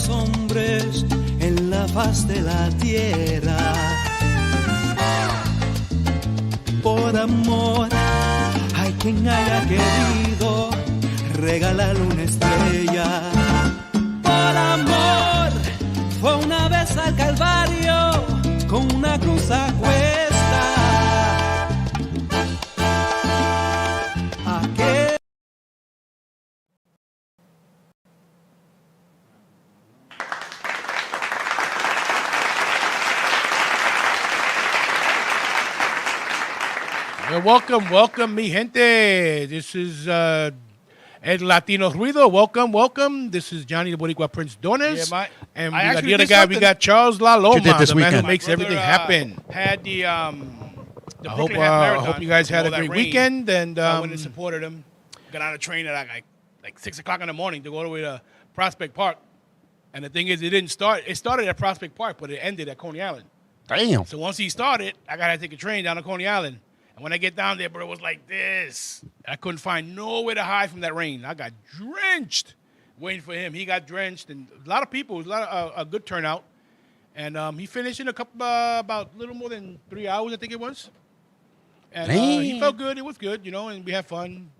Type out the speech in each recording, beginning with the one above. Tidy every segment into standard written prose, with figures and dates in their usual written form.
los hombres en la faz de la tierra. Por amor, hay quien haya querido regalarle una estrella. Por amor, fue una vez al Calvario con una cruz a cuesta. Welcome, mi gente. This is El Latino Ruido. Welcome. This is Johnny the Boricua Prince Dones. Yeah, and we got the other guy. We got Charles La Loma, the man who makes everything happen. Had the Brooklyn I Half Marathon. hope you guys had a great weekend. And I went and supported him. Got on a train at like 6 o'clock in the morning to go all the way to Prospect Park. And the thing is, it didn't start. It started at Prospect Park, but it ended at Coney Island. Damn. So once he started, I got to take a train down to Coney Island. And when I get down there, bro, it was like this. I couldn't find nowhere to hide from that rain. I got drenched waiting for him. He got drenched, and a lot of people. It was a good turnout. And he finished in about a little more than 3 hours, I think it was. And he felt good. It was good, and we had fun.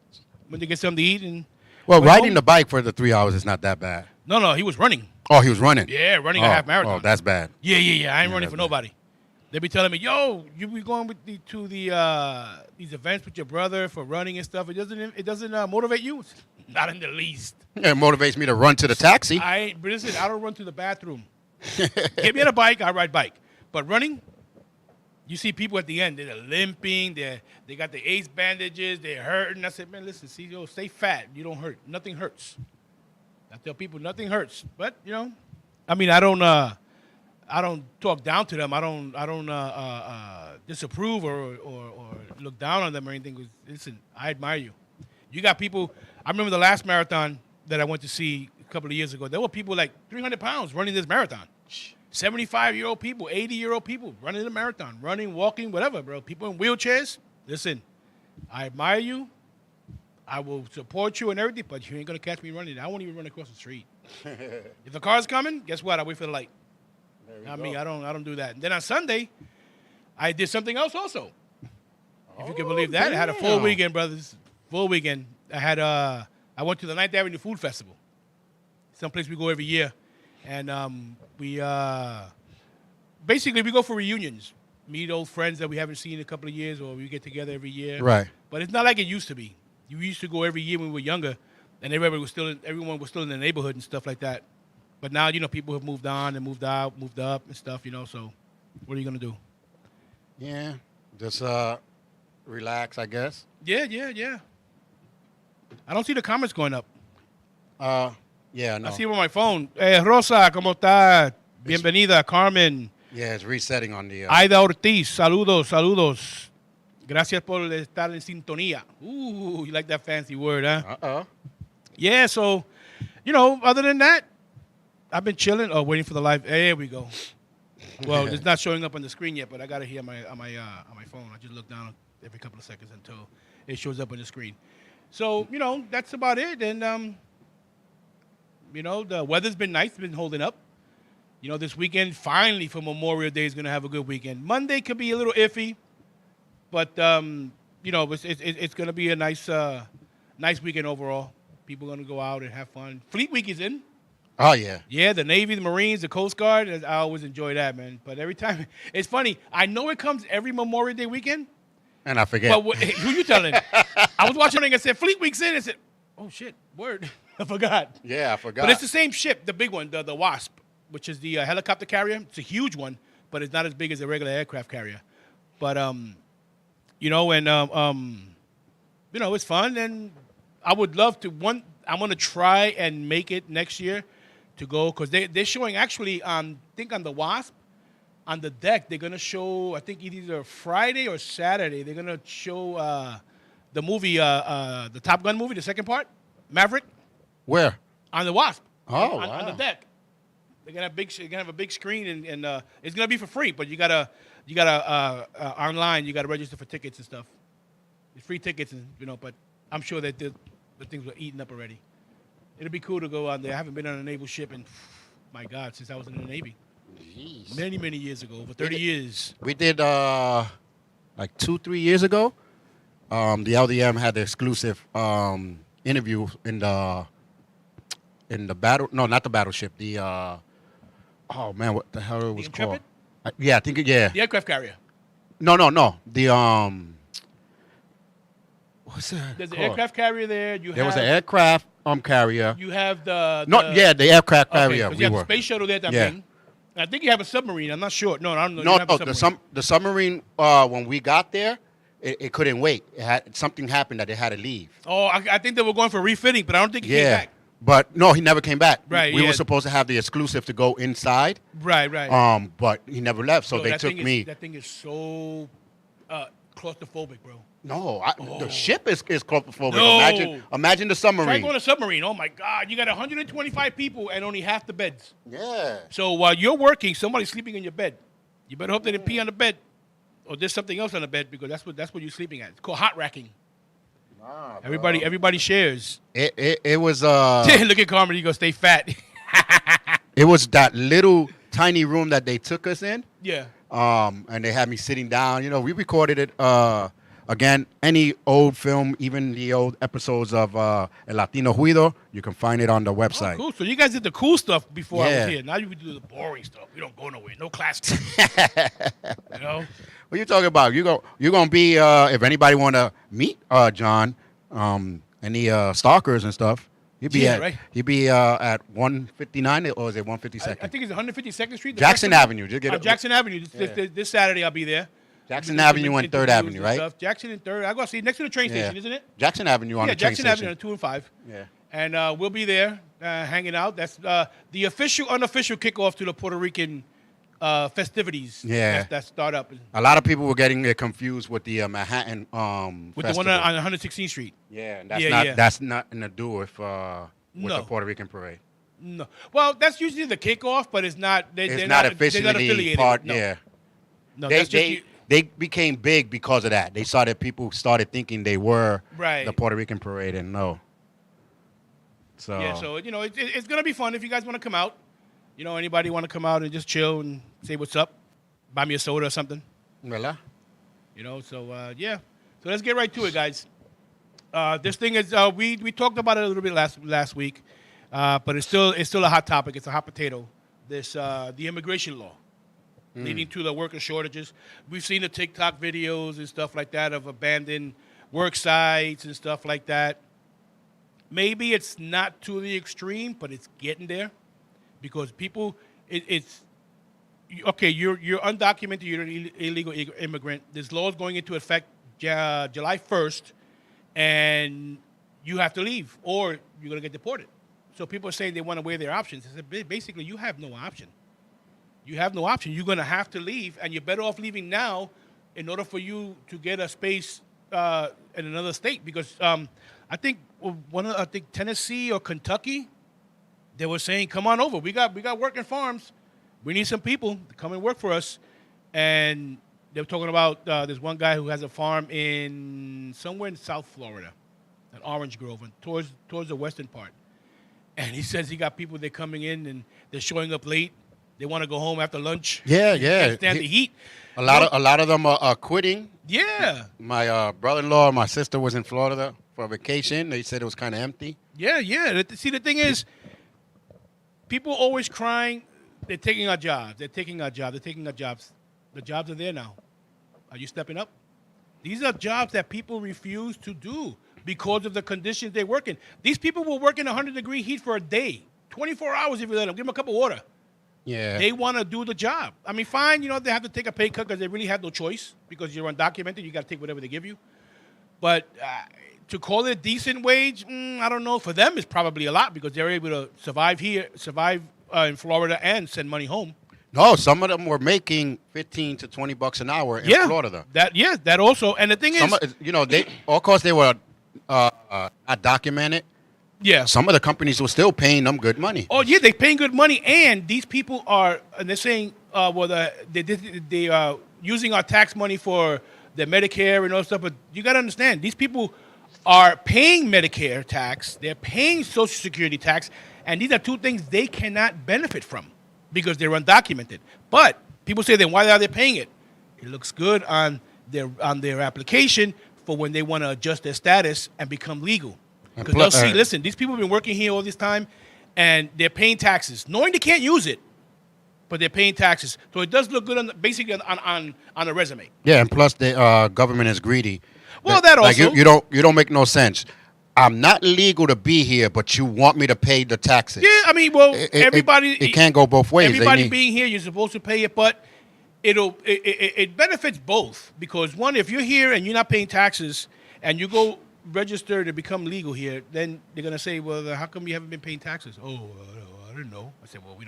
Went to get something to eat. And riding the bike for the 3 hours is not that bad. No, he was running. Oh, he was running? Yeah, running a half marathon. Oh, that's bad. Yeah. I ain't running for nobody. They be telling me, yo, you be going to these events with your brother for running and stuff. It doesn't motivate you? Not in the least. It motivates me to run to the taxi. I don't run to the bathroom. Get me on a bike, I ride bike. But running, you see people at the end, they're limping, they got the ace bandages, they're hurting. I said, man, listen, stay fat. You don't hurt. Nothing hurts. I tell people nothing hurts. But, I don't talk down to them. I don't disapprove or look down on them or anything. Listen, I admire you. You got people. I remember the last marathon that I went to see a couple of years ago. There were people like 300 pounds running this marathon. 75-year-old people, 80-year-old people running the marathon, running, walking, whatever, bro. People in wheelchairs. Listen, I admire you. I will support you and everything, but you ain't gonna catch me running. I won't even run across the street. If the car's coming, guess what? I wait for the light. I don't do that. And then on Sunday, I did something else also. If you can believe that. I had a full weekend, brothers. Full weekend. I went to the 9th Avenue Food Festival. Someplace we go every year. And we go for reunions. Meet old friends that we haven't seen in a couple of years, or we get together every year. Right. But it's not like it used to be. You used to go every year when we were younger, and everyone was still in the neighborhood and stuff like that. But now, people have moved on and moved out, moved up and stuff, so what are you going to do? Yeah, just relax, I guess. Yeah. I don't see the comments going up. Yeah, no. I see them on my phone. Rosa, ¿cómo está? Bienvenida, Carmen. Yeah, it's resetting on the... Aida Ortiz, saludos. Gracias por estar en sintonía. Ooh, you like that fancy word, huh? Uh-oh. Yeah, so, other than that, I've been chilling. Oh, waiting for the live. There we go. Well, it's not showing up on the screen yet, but I got it here on my phone. I just look down every couple of seconds until it shows up on the screen. So, that's about it. And, the weather's been nice. It's been holding up. This weekend, finally, for Memorial Day, is going to have a good weekend. Monday could be a little iffy, but, it's going to be a nice weekend overall. People are going to go out and have fun. Fleet Week is in. Oh, yeah. Yeah, the Navy, the Marines, the Coast Guard. I always enjoy that, man. But every time, it's funny. I know it comes every Memorial Day weekend. And I forget. But who you telling? I was watching it and said, Fleet Week's in. I said, oh, shit, word. I forgot. Yeah, I forgot. But it's the same ship, the big one, the Wasp, which is the helicopter carrier. It's a huge one, but it's not as big as a regular aircraft carrier. But, it's fun. And I would love to, I'm going to try and make it next year to go, because they're showing actually, I think on the Wasp, on the deck, they're going to show, I think either Friday or Saturday, they're going to show the movie, the Top Gun movie, the second part, Maverick. Where? On the Wasp. Oh, on the deck. They're going to have a big screen, and it's going to be for free, but you gotta online, you got to register for tickets and stuff. It's free tickets, but I'm sure that the things were eaten up already. It'll be cool to go on there. I haven't been on a naval ship in my God, since I was in the Navy. Jeez. Many, many years ago, over 30 years. We did like 2-3 years ago. The LDM had the exclusive interview in the battle. No, not the battleship. The oh man, what the hell it was called? Intrepid? Yeah, I think yeah. The aircraft carrier. No. The what's that? There's an called? aircraft carrier there. There was an aircraft carrier. You have the the aircraft okay, carrier. 'cause We you have were. the space shuttle there. That Yeah. thing. I think you have a submarine. I'm not sure. No, I don't know. You No, have a submarine. the submarine. When we got there, it couldn't wait. It had something happened that it had to leave. Oh, I think they were going for refitting, but I don't think he came Yeah, back. but no, he never came back. Right, We yeah. were supposed to have the exclusive to go inside. Right, right. But he never left, so Yo, they that took thing is- me. That thing is so claustrophobic, bro. No, the ship is claustrophobic. No. Imagine the Try submarine. going to submarine. Oh my God, you got 125 people and only half the beds. Yeah. So while you're working, somebody's sleeping in your bed. You better hope they didn't pee on the bed, or there's something else on the bed because that's what you're sleeping at. It's called hot racking. Nah, Everybody shares. It was Look at Carmen. You go stay fat. it was that little tiny room that they took us in. Yeah. And they had me sitting down. You know, we recorded it. Again, any old film, even the old episodes of El Latino Ruido, you can find it on the website. Oh, cool. So you guys did the cool stuff before I Yeah. was here. Now you do the boring stuff. We don't go nowhere. No class. You know. What you talking about? You're gonna be if anybody want to meet John, any stalkers and stuff. You'd be Yeah, right. at 159 or is it 152nd? I think it's 152nd Street. the Jackson festival. Avenue. Just get it. Jackson Avenue. This Saturday I'll be there. Jackson Do some Avenue and 3rd interviews Avenue, and right? stuff. Jackson and 3rd. I go see next to the train Yeah. station, isn't it? Jackson Avenue on Yeah, the train Jackson station. Avenue on 2 and 5. Yeah. And we'll be there hanging out. That's the official, unofficial kickoff to the Puerto Rican festivities. Yeah. That start up A lot of people were getting it confused with the Manhattan with festival. the one on 116th Street. Yeah, and Yeah. that's nothing to do with No. the Puerto Rican parade. No, well, that's usually the kickoff, but it's not. It's They're not they're officially not affiliated. part. No. Yeah, No, they that's just they became big because of that. People started thinking they were Right. the Puerto Rican parade, and no. So yeah. So it's gonna be fun if you guys want to come out. Anybody want to come out and just chill and say what's up, buy me a soda or something. ¿Verdad? So yeah. So let's get right to it, guys. This thing is we talked about it a little bit last week, but it's still a hot topic. It's a hot potato. The immigration law leading to the worker shortages. We've seen the TikTok videos and stuff like that of abandoned work sites and stuff like that. Maybe it's not to the extreme, but it's getting there because people it's okay. You're undocumented. You're an illegal immigrant. This law is going into effect July 1st. And you have to leave, or you're going to get deported. So people are saying they want to weigh their options. I said, basically, you have no option. You have no option. You're going to have to leave, and you're better off leaving now in order for you to get a space in another state. Because I think Tennessee or Kentucky, they were saying, come on over. We got working farms. We need some people to come and work for us. And they were talking about there's one guy who has a farm somewhere in South Florida, an orange grove, and towards the western part. And he says he got people, they're coming in and they're showing up late. They want to go home after lunch. Yeah. Can't stand the heat. A lot of them are quitting. Yeah. My brother-in-law and my sister was in Florida for a vacation. They said it was kind of empty. Yeah. See, the thing is, people always crying, they're taking our jobs. They're taking our jobs. The jobs are there now. Are you stepping up? These are jobs that people refuse to do because of the conditions they work in. These people will work in 100-degree heat for a day, 24 hours if you let them. Give them a cup of water. Yeah. They want to do the job. I mean, fine, they have to take a pay cut because they really have no choice because you're undocumented. You got to take whatever they give you. But to call it a decent wage, I don't know. For them, it's probably a lot because they're able to survive in Florida and send money home. No, some of them were making $15 to $20 an hour in Florida. That also. And the thing is, they of course they were not documented. yeah. Some of the companies were still paying them good money. Oh yeah, they're paying good money, and these people are. And they're saying, they are using our tax money for their Medicare and all that stuff. But you got to understand, these people are paying Medicare tax. They're paying Social Security tax, And these are two things they cannot benefit from because they're undocumented. But people say, then why are they paying it? It looks good on their application for when they want to adjust their status and become legal. Because they'll see, listen, these people have been working here all this time, and they're paying taxes, knowing they can't use it, but they're paying taxes. So it does look good on a resume. Yeah, and plus the government is greedy. Well, that also. Like you don't make no sense. I'm not legal to be here, but you want me to pay the taxes. Yeah, I mean, well, everybody. It can't go both ways. Everybody being here, you're supposed to pay it, but it benefits both because one, if you're here and you're not paying taxes and you go register to become legal here, then they're gonna say, well, how come you haven't been paying taxes? Oh, I didn't know. I said, well, we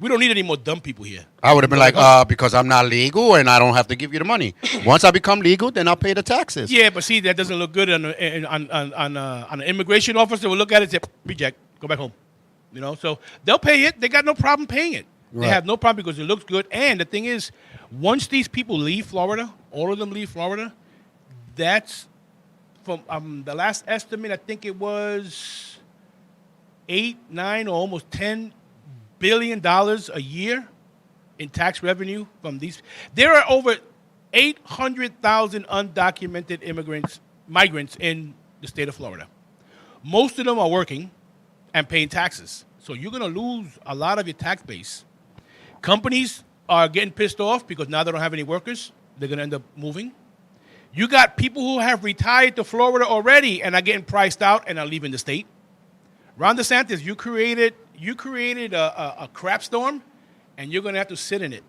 don't need any more dumb people here. I would have been like, because I'm not legal and I don't have to give you the money. Once I become legal, then I'll pay the taxes. Yeah, but see, that doesn't look good on an immigration officer. Will look at it and say, reject, go back home. You know, so they'll pay it. They got no problem paying it. Right. They have no problem because it looks good. And the thing is, once these people leave Florida, all of them leave Florida, that's from the last estimate, I think it was 8, 9, or almost $10 billion a year in tax revenue from these. There are over 800,000 undocumented migrants in the state of Florida. Most of them are working and paying taxes. So you're going to lose a lot of your tax base. Companies are getting pissed off because now they don't have any workers. They're going to end up moving. You got people who have retired to Florida already and are getting priced out and are leaving the state. Ron DeSantis, you created a crap storm, and you're going to have to sit in it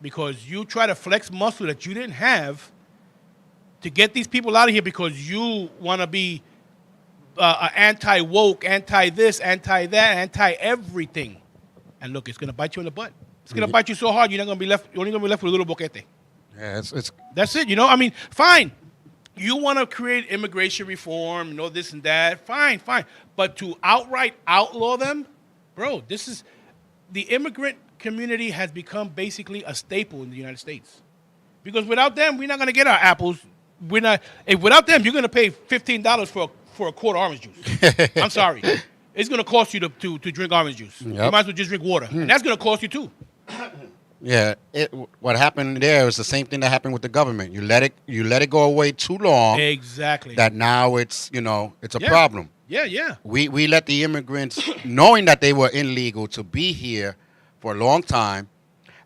because you try to flex muscle that you didn't have to get these people out of here because you want to be anti-woke, anti-this, anti-that, anti-everything. And look, it's going to bite you in the butt. It's going to bite you so hard you're only going to be left with a little boquete. Yeah, that's it. You know, I mean, fine. You want to create immigration reform, this and that. Fine. But to outright outlaw them, bro, the immigrant community has become basically a staple in the United States. Because without them, we're not going to get our apples. Without them, you're going to pay $15 for a quart of orange juice. I'm sorry. It's going to cost you to drink orange juice. Yep. You might as well just drink water. And that's going to cost you too. Yeah, what happened there is the same thing that happened with the government. You let it go away too long. Exactly. That now it's a problem. Yeah. We let the immigrants, knowing that they were illegal, to be here for a long time,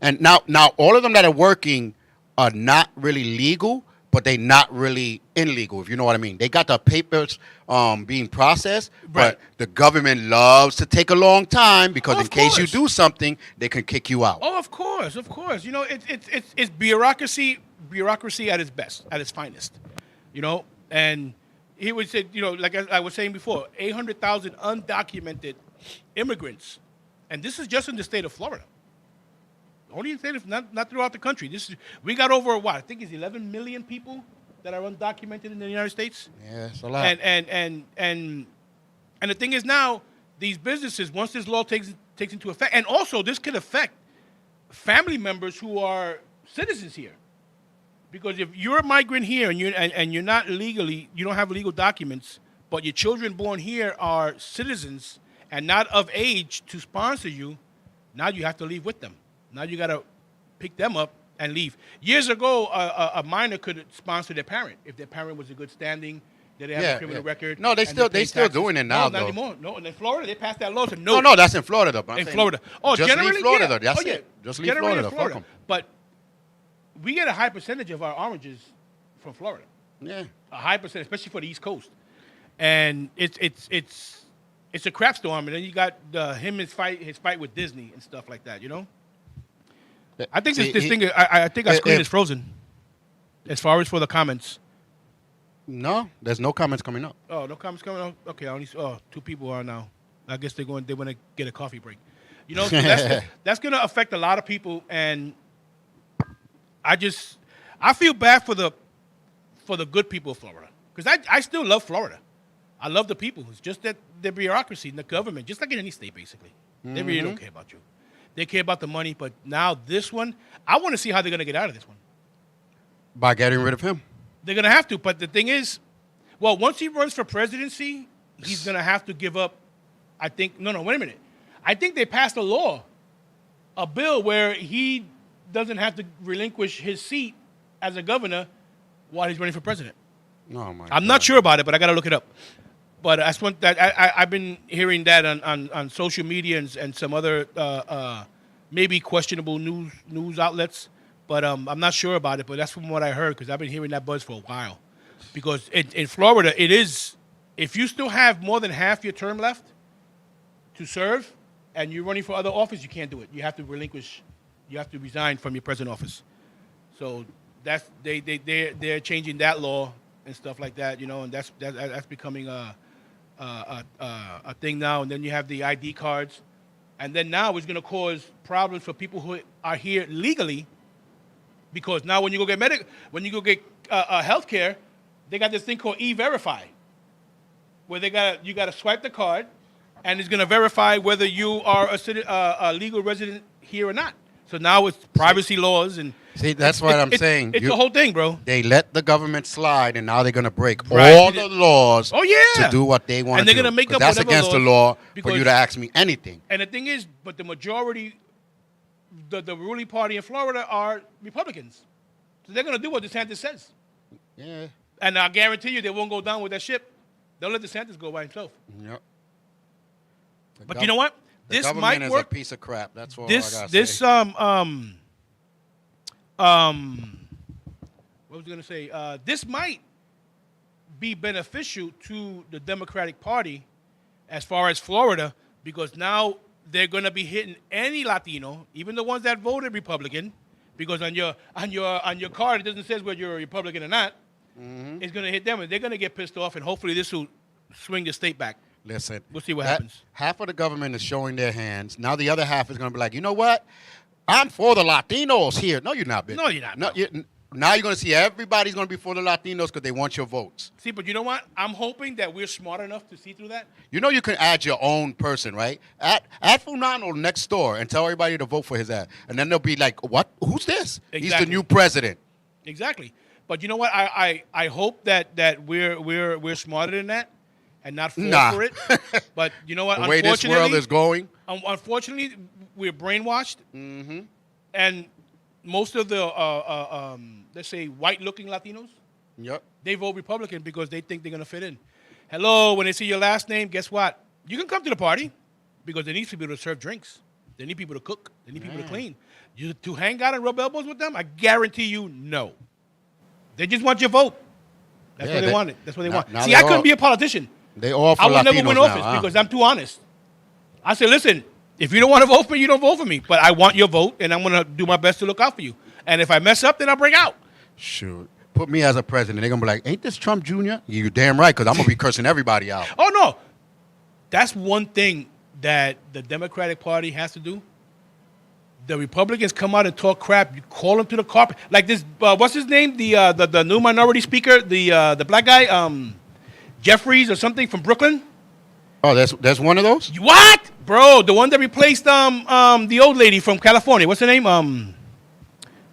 and now all of them that are working are not really legal, but they're not really illegal, if you know what I mean. They got the papers being processed, right. But the government loves to take a long time because in case you course. do something, they can kick you out. Oh, of course. You know, it's bureaucracy at its best, at its finest. You know, and he would say, like I was saying before, 800,000 undocumented immigrants, and this is just in the state of Florida. Only in the state of, not throughout the country. We got over I think it's 11 million people that are undocumented in the United States. Yeah, it's a lot. And the thing is now, these businesses, once this law takes into effect, and also this could affect family members who are citizens here. Because if you're a migrant here and you're not legally, you don't have legal documents, but your children born here are citizens and not of age to sponsor you, now you have to leave with them. Now you got to pick them up and leave. Years ago, a minor could sponsor their parent if their parent was in good standing. They didn't have a criminal record. No, they still doing it now. No, not anymore. No, in Florida they passed that law. So no, that's in Florida. But in Florida. Oh, just generally, leave Florida. Yeah. That's it. Just leave Florida. Fuck 'em. But we get a high percentage of our oranges from Florida. Yeah, a high percentage, especially for the East Coast. And it's a crap storm. And then you got his fight with Disney and stuff like that. I think I think our screen is frozen. As far as for the comments. No, there's no comments coming up. Oh, no comments coming up. Okay, only 2 people are now. I guess they want to get a coffee break. So that's going to affect a lot of people, and I feel bad for the good people of Florida because I still love Florida. I love the people. It's just that the bureaucracy and the government, just like in any state, basically, they really don't care about you. They care about the money, but now this one, I want to see how they're going to get out of this one. By getting rid of him. They're going to have to, but the thing is, once he runs for presidency, he's going to have to give up, I think, wait a minute. I think they passed a bill where he doesn't have to relinquish his seat as a governor while he's running for president. Oh my I'm not sure about it, but I got to look it up. But that's one that I've been hearing that on social media and some other maybe questionable news outlets. But I'm not sure about it. But that's from what I heard because I've been hearing that buzz for a while. Because in Florida, it is if you still have more than half your term left to serve, and you're running for other office, you can't do it. You have to relinquish. You have to resign from your present office. So that's they're changing that law and stuff like that, you know, and that's becoming a thing now. And then you have the ID cards, and then now it's going to cause problems for people who are here legally, because now when you go get health care, they got this thing called E-Verify, where you got to swipe the card, and it's going to verify whether you are a legal resident here or not. So now it's privacy laws and see. That's what I'm saying. It's the whole thing, bro. They let the government slide, and now they're going to break all the laws. Oh yeah. To do what they want. And they're going to make up that's whatever against the law for you to ask me anything. And the thing is, but the majority, the ruling party in Florida are Republicans, so they're going to do what DeSantis says. Yeah. And I guarantee you, they won't go down with that ship. They'll let DeSantis go by himself. Yep. But you know what? This might government work. is a piece of crap. That's all I This gotta say. What was I going to say? This might be beneficial to the Democratic Party as far as Florida, because now they're going to be hitting any Latino, even the ones that voted Republican, because on your card it doesn't say whether you're a Republican or not. Mm-hmm. It's going to hit them, and they're going to get pissed off, and hopefully this will swing the state back. Listen, we'll see what happens. Half of the government is showing their hands. Now the other half is going to be like, you know what? I'm for the Latinos here. No, you're not, bitch. No, you're not. No, now you're going to see everybody's going to be for the Latinos because they want your votes. See, but you know what? I'm hoping that we're smart enough to see through that. You know you can add your own person, right? Add Fulano next door and tell everybody to vote for his ad. And then they'll be like, what? Who's this? Exactly. He's the new president. Exactly. But you know what? I hope that we're smarter than that and not fall for it. But you know what? The way this world is going. Unfortunately, we're brainwashed. Mm-hmm. And most of the, let's say, white-looking Latinos, yep, they vote Republican because they think they're going to fit in. Hello, when they see your last name, guess what? You can come to the party because they need people to serve drinks. They need people to cook. They need people to clean. You to hang out and rub elbows with them, I guarantee you, no. They just want your vote. That's what they wanted. That's what they want. See, I couldn't be a politician. They all for I would Latinos never win office because I'm too honest. I said, listen, if you don't want to vote for me, you don't vote for me. But I want your vote, and I'm going to do my best to look out for you. And if I mess up, then I'll break out. Shoot. Put me as a president. They're going to be like, ain't this Trump Jr.? You're damn right, because I'm going to be cursing everybody out. Oh, no. That's one thing that the Democratic Party has to do. The Republicans come out and talk crap. You call them to the carpet. Like this, what's his name? The new minority speaker, the black guy, Jeffries or something from Brooklyn. Oh, there's one of those? What? Bro, the one that replaced the old lady from California. What's her name? I'm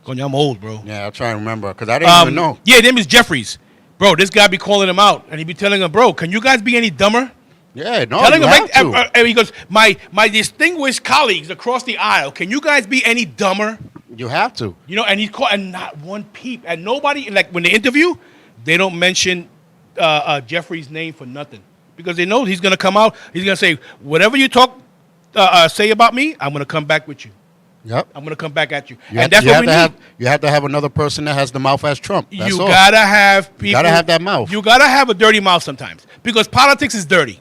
old, bro. Yeah, I'll try and remember, because I didn't even know. Yeah, his name is Jeffries. Bro, this guy be calling him out, and he be telling him, bro, can you guys be any dumber? Yeah, no, telling you him, have to. And he goes, my distinguished colleagues across the aisle, can you guys be any dumber? You have to. You know, and he's called, and not one peep. And nobody, like when they interview, they don't mention Jeffries' name for nothing. Because they know he's going to come out, he's going to say, whatever you say about me, I'm going to come back with you. Yep. I'm going to come back at you. And that's what we need. You have to have another person that has the mouth as Trump. That's you all. got to have people. You got to have that mouth. You got to have a dirty mouth sometimes. Because politics is dirty.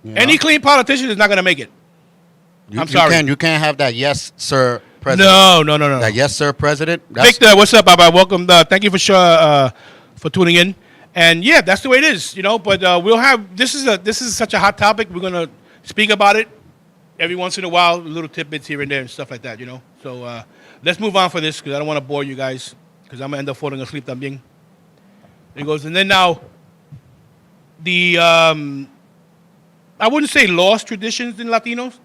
Yeah. Any clean politician is not going to make it. I'm sorry. You can't have that yes, sir, president. No. That yes, sir, president. Victor, what's up, Baba? Welcome. Thank you for tuning in. And yeah, that's the way it is, you know. But we'll have this is such a hot topic. We're gonna speak about it every once in a while, little tidbits here and there and stuff like that, you know. So let's move on for this because I don't want to bore you guys because I'm gonna end up falling asleep también. He goes, and then now the I wouldn't say lost traditions in Latinos,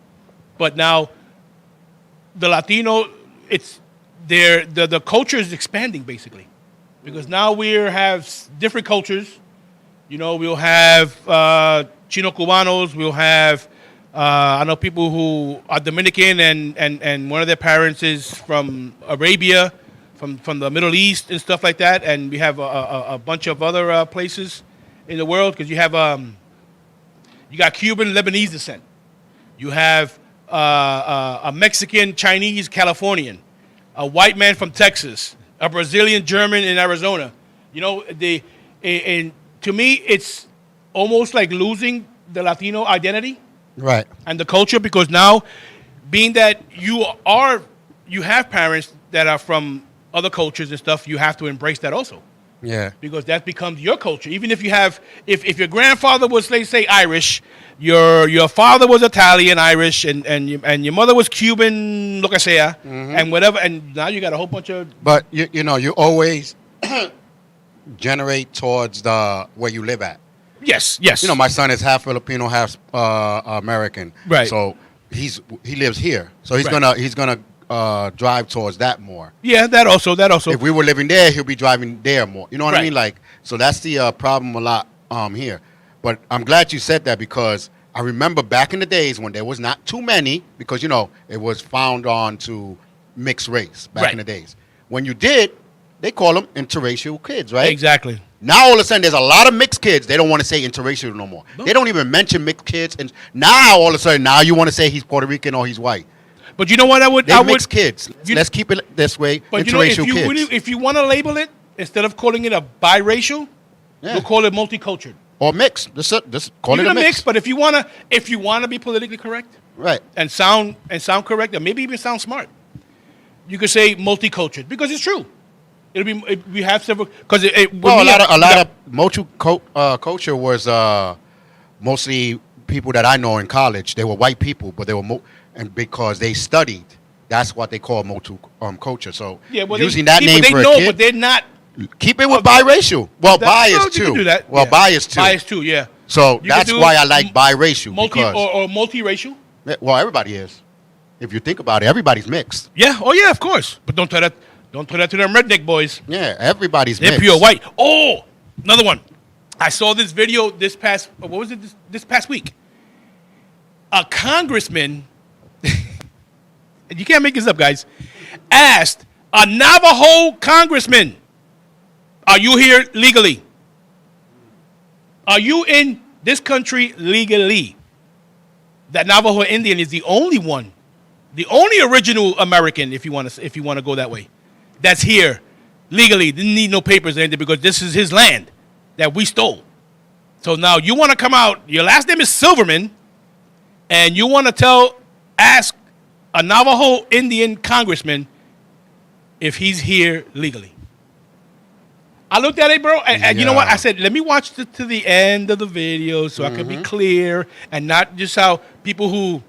but now the Latino the culture is expanding basically. Because now we have different cultures. You know, we'll have Chino Cubanos, we'll have I know people who are Dominican and one of their parents is from Arabia, from the Middle East and stuff like that. And we have a bunch of other places in the world because you have you got Cuban, Lebanese descent. You have a Mexican, Chinese, Californian, a white man from Texas, a Brazilian, German in Arizona. You know, and to me, it's almost like losing the Latino identity. Right. And the culture, because now, being that you have parents that are from other cultures and stuff, you have to embrace that also. Yeah. Because that becomes your culture. Even if you have, if your grandfather was, let's say, Irish, your father was Italian, Irish, and your mother was Cuban, lo que sea, and whatever, and now you got a whole bunch of. But you know, you always generate towards the where you live at. Yes, yes. You know, my son is half Filipino, half American. Right. So he lives here. So he's Right. gonna drive towards that more. Yeah, that also. If we were living there, he'll be driving there more. You know what I Right. mean? Like, so that's the problem a lot here. But I'm glad you said that because I remember back in the days when there was not too many, because you know it was found on to mixed race back Right. in the days. When you did, they call them interracial kids, right? Exactly. Now all of a sudden there's a lot of mixed kids. They don't want to say interracial no more. No. They don't even mention mixed kids. And now all of a sudden now you want to say he's Puerto Rican or he's white. But you know what? They're mixed kids. You- Let's keep it this way. But you know, if Interracial you kids. really, if you want to label it, instead of calling it a biracial, Yeah. we'll call it multicultural. Or mixed. Just call You it a can mix. but if you wanna be politically correct Right. and sound correct, and maybe even sound smart, you could say multicultural because it's true. We have several because Well, a lot of culture was mostly people that I know in college. They were white people, but they were and because they studied, that's what they call culture. So using that name for a kid, but they're not. keep it with biracial. Well, biased You too. can do that. Well, yeah. biased too. Biased too, yeah. So You can that's do why I like biracial. Because, or multiracial. well, everybody is. If you think about it, everybody's mixed. Yeah. Oh yeah, of course. But don't tell that to them redneck boys. Yeah, everybody's They're mixed. pure white. Oh, another one. I saw this video this past week. A congressman, you can't make this up, guys, asked a Navajo congressman, "Are you here legally? Are you in this country legally?" That Navajo Indian is the only one, the only original American, if you want to go that way, that's here legally. Didn't need no papers or anything because this is his land that we stole. So now you want to come out, your last name is Silverman, and you want to ask a Navajo Indian congressman if he's here legally. I looked at it, bro, and you know what? I said, let me watch to the end of the video so I can be clear and not just how people who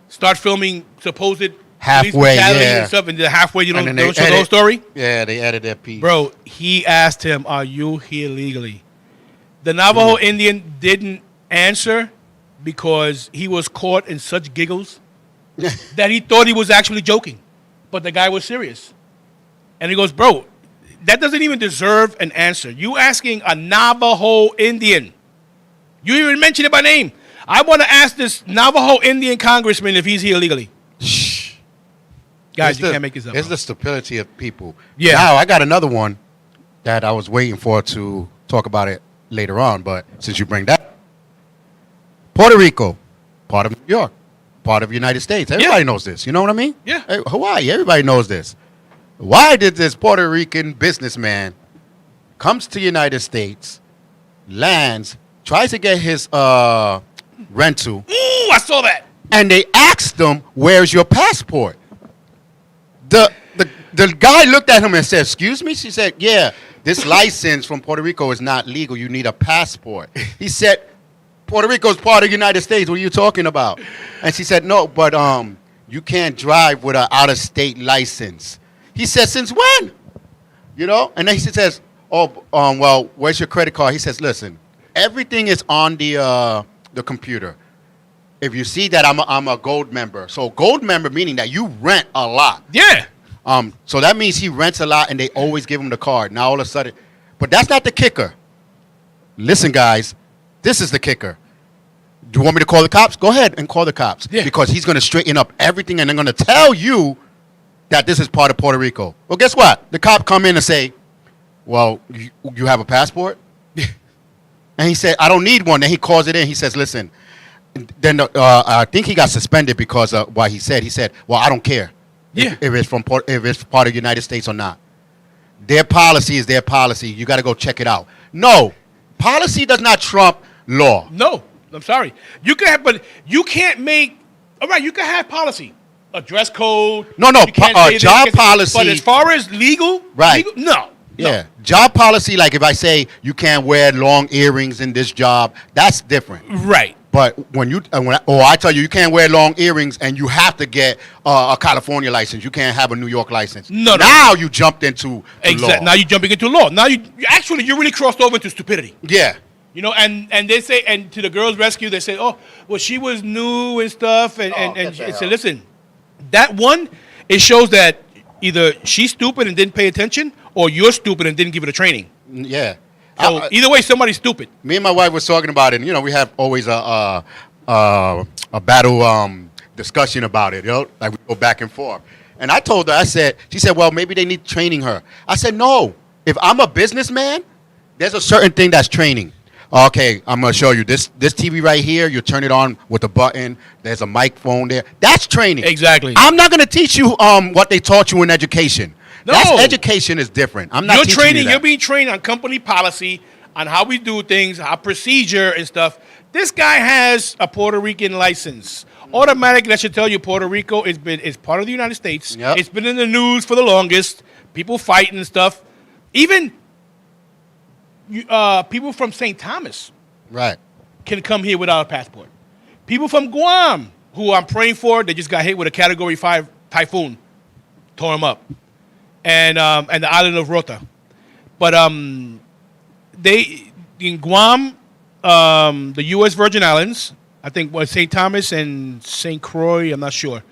start filming supposed Halfway, police brutality yeah. and stuff, and then halfway you And don't then they show the whole edit. story. Yeah, they added their piece. Bro, he asked him, "Are you here legally?" The Navajo Indian didn't answer because he was caught in such giggles that he thought he was actually joking, but the guy was serious. And he goes, "Bro, that doesn't even deserve an answer. You asking a Navajo Indian. You even mentioned it by name. I want to ask this Navajo Indian congressman if he's here legally." Guys, you can't make this up. It's bro. the stupidity of people. Yeah. Now, I got another one that I was waiting for to talk about it later on, but since you bring that, Puerto Rico, part of New York, part of the United States. Everybody knows this. You know what I mean? Yeah. Hey, Hawaii, everybody knows this. Why did this Puerto Rican businessman comes to the United States, lands, tries to get his rental, Ooh, I saw that. and they asked him, "Where's your passport?" The guy looked at him and said, "Excuse me?" She said, "Yeah, this license from Puerto Rico is not legal. You need a passport." He said, "Puerto Rico is part of the United States. What are you talking about?" And she said, "No, but you can't drive with an out-of-state license." He said, "Since when?" You know? And then he says, "Oh, well, where's your credit card?" He says, "Listen, everything is on the computer. If you see that I'm a gold member. So gold member meaning that you rent a lot. Yeah. So that means he rents a lot and they always give him the card. Now all of a sudden, but that's not the kicker. Listen, guys, this is the kicker. Do you want me to call the cops? Go ahead and call the cops. Yeah. Because he's going to straighten up everything, and they're going to tell you that this is part of Puerto Rico. Well, guess what? The cop come in and say, well, you have a passport? And he said, I don't need one. Then he calls it in. He says, listen. Then I think he got suspended because of what he said. He said, well, I don't care if it's part of the United States or not. Their policy is their policy. You got to go check it out. No, policy does not trump law. No, I'm sorry. You can have, but you can't make. All right, you can have policy, a dress code. No, you can't say this, job policy. But as far as legal, right? No. Yeah, job policy. Like if I say you can't wear long earrings in this job, that's different. Right. But when I tell you can't wear long earrings and you have to get a California license, you can't have a New York license. No. Now you jumped into the law. Now you're jumping into law. Now you really crossed over into stupidity. Yeah. You know, and they say, and to the girls' rescue, they say, oh, well, she was new and stuff, and say, listen, that one, it shows that either she's stupid and didn't pay attention, or you're stupid and didn't give it a training. Yeah. So either way, somebody's stupid. Me and my wife was talking about it, and, you know, we have always a battle discussion about it, you know, like we go back and forth. And I told her, she said, well, maybe they need training her. I said, no, if I'm a businessman, there's a certain thing that's training. Okay, I'm going to show you this TV right here. You turn it on with a button. There's a microphone there. That's training. Exactly. I'm not going to teach you what they taught you in education. No. Education is different. I'm not You're teaching training. you that. You're being trained on company policy, on how we do things, our procedure and stuff. This guy has a Puerto Rican license. Automatically, that should tell you Puerto Rico is part of the United States. Yep. It's been in the news for the longest. People fighting and stuff. Even people from St. Thomas Right. can come here without a passport. People from Guam, who I'm praying for, they just got hit with a Category 5 typhoon, tore them up, and the island of Rota. But they in Guam, the U.S. Virgin Islands, I think was St. Thomas and St. Croix. I'm not sure.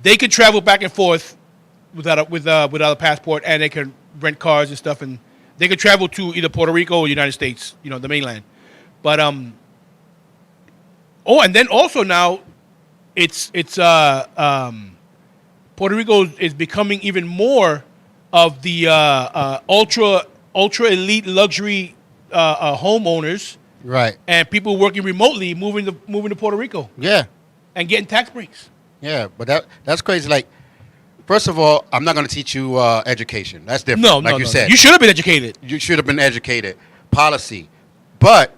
They could travel back and forth without a passport, and they can rent cars and stuff, and they could travel to either Puerto Rico or the United States, you know, the mainland. But and then also now, it's Puerto Rico is becoming even more of the ultra elite luxury homeowners, Right. and people working remotely moving to Puerto Rico Yeah. and getting tax breaks. Yeah, but that's crazy. Like, first of all, I'm not going to teach you education. That's different. No, like you said. You should have been educated. You should have been educated. Policy. But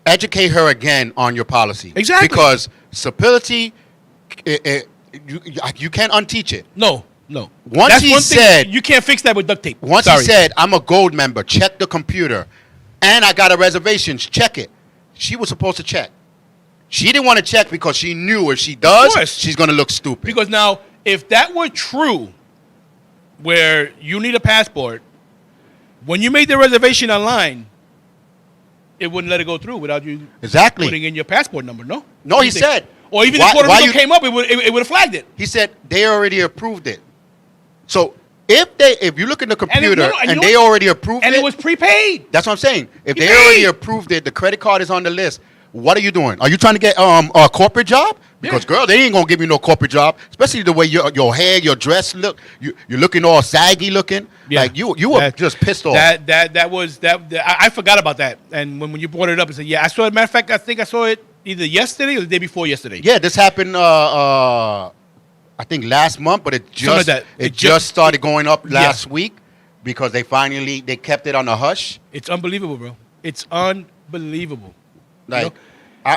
educate her again on your policy. Exactly. Because stability, you can't unteach it. No. Once That's he one thing, said- you can't fix that with duct tape. Once Sorry. he said, I'm a gold member, check the computer, and I got a reservation, check it. She was supposed to check. She didn't want to check because she knew if she does, course. she's going to look stupid. Because now, if that were true, where you need a passport, when you made the reservation online, it wouldn't let it go through without you Exactly. putting in your passport number, no? No, he said. Or even Why- if Puerto why Rico you- came up, it would have flagged it. He said they already approved it. So if you look in the computer and you know they what? already approved And it, it was prepaid. that's what I'm saying. If they Prepaid. already approved it, the credit card is on the list. What are you doing? Are you trying to get a corporate job? Because Yeah. girl, they ain't gonna give you no corporate job, especially the way your hair, your dress look. You're looking all saggy looking. Yeah. Like you were just pissed off. I forgot about that. And when you brought it up, I said, yeah, I saw it. Matter of fact, I think I saw it either yesterday or the day before yesterday. Yeah, this happened. I think last month, but it Something like just that. it just started going up Yeah. last week because they kept it on a hush. It's unbelievable, bro. It's unbelievable. Like You know?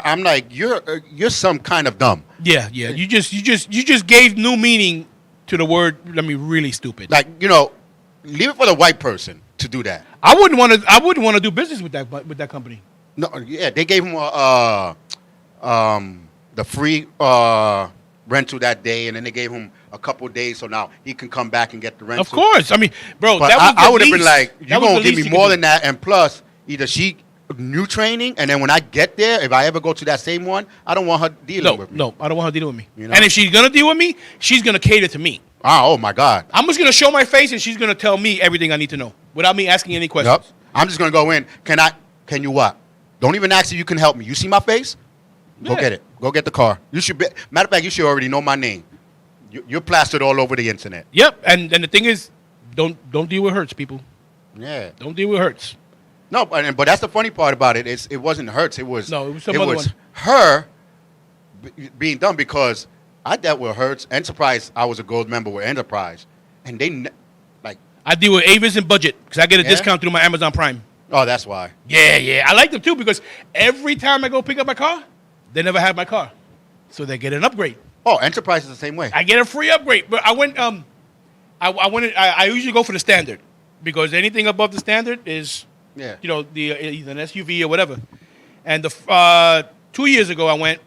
I'm like you're some kind of dumb. Yeah. You just gave new meaning to the word. I mean, really stupid. Like leave it for the white person to do that. I wouldn't want to do business with that company. No, yeah, they gave him the free rental that day, and then they gave him a couple of days, so now he can come back and get the rental. Of course. I mean, bro, But that was I would have been like, that you're was gonna the give least me you more could than that, and plus, either she new training, and then when I get there, if I ever go to that same one, I don't want her dealing with me. No, I don't want her dealing with me. You know? And if she's gonna deal with me, she's gonna cater to me. Oh my God. I'm just gonna show my face, and she's gonna tell me everything I need to know without me asking any questions. Yep. I'm just gonna go in. Can you what? Don't even ask if you can help me. You see my face? Go Yeah. get it. Go get the car. You should be, matter of fact, you should already know my name. You're plastered all over the internet. Yep. And the thing is, don't deal with Hertz, people. Yeah. Don't deal with Hertz. No, but that's the funny part about it. It wasn't Hertz. It was some other one. her being done because I dealt with Hertz. Enterprise, I was a gold member with Enterprise. And they, I deal with Avis and Budget because I get a Yeah? discount through my Amazon Prime. oh, that's why. Yeah. I like them too because every time I go pick up my car, they never have my car. So they get an upgrade. Oh, Enterprise is the same way. I get a free upgrade. But I went, I usually go for the standard because anything above the standard is, Yeah. either an SUV or whatever. And 2 years ago I went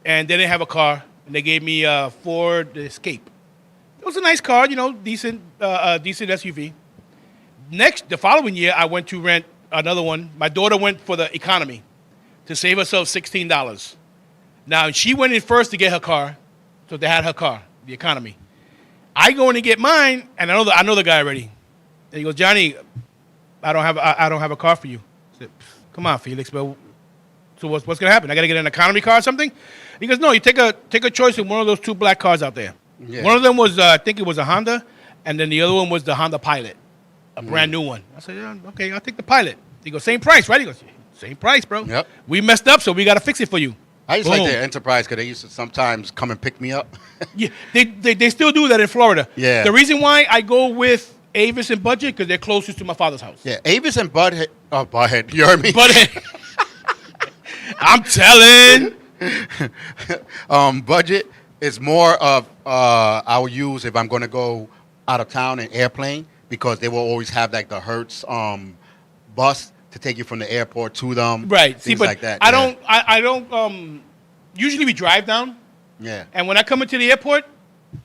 and they didn't have a car and they gave me a Ford Escape. It was a nice car, decent SUV. The following year, I went to rent another one. My daughter went for the economy to save herself $16. Now, she went in first to get her car, so they had her car, the economy. I go in to get mine, and I know the guy already. And he goes, Johnny, I don't have a car for you. I said, come on, Felix, but so what's going to happen? I got to get an economy car or something? He goes, no, you take a choice in one of those two black cars out there. Yeah. One of them was, I think it was a Honda, and then the other one was the Honda Pilot, a brand new one. I said, yeah, okay, I'll take the Pilot. He goes, same price, right? He goes, same price, bro. Yep. We messed up, so we got to fix it for you. I used to like Boom. their Enterprise because they used to sometimes come and pick me up. Yeah, they still do that in Florida. Yeah. The reason why I go with Avis and Budget because they're closest to my father's house. Yeah, Avis and Butthead, you heard me? But I'm telling. Budget is more of I'll use if I'm going to go out of town in airplane because they will always have like the Hertz bus to take you from the airport to them. Right. Things See, but like that. I don't. Usually we drive down, Yeah. and when I come into the airport,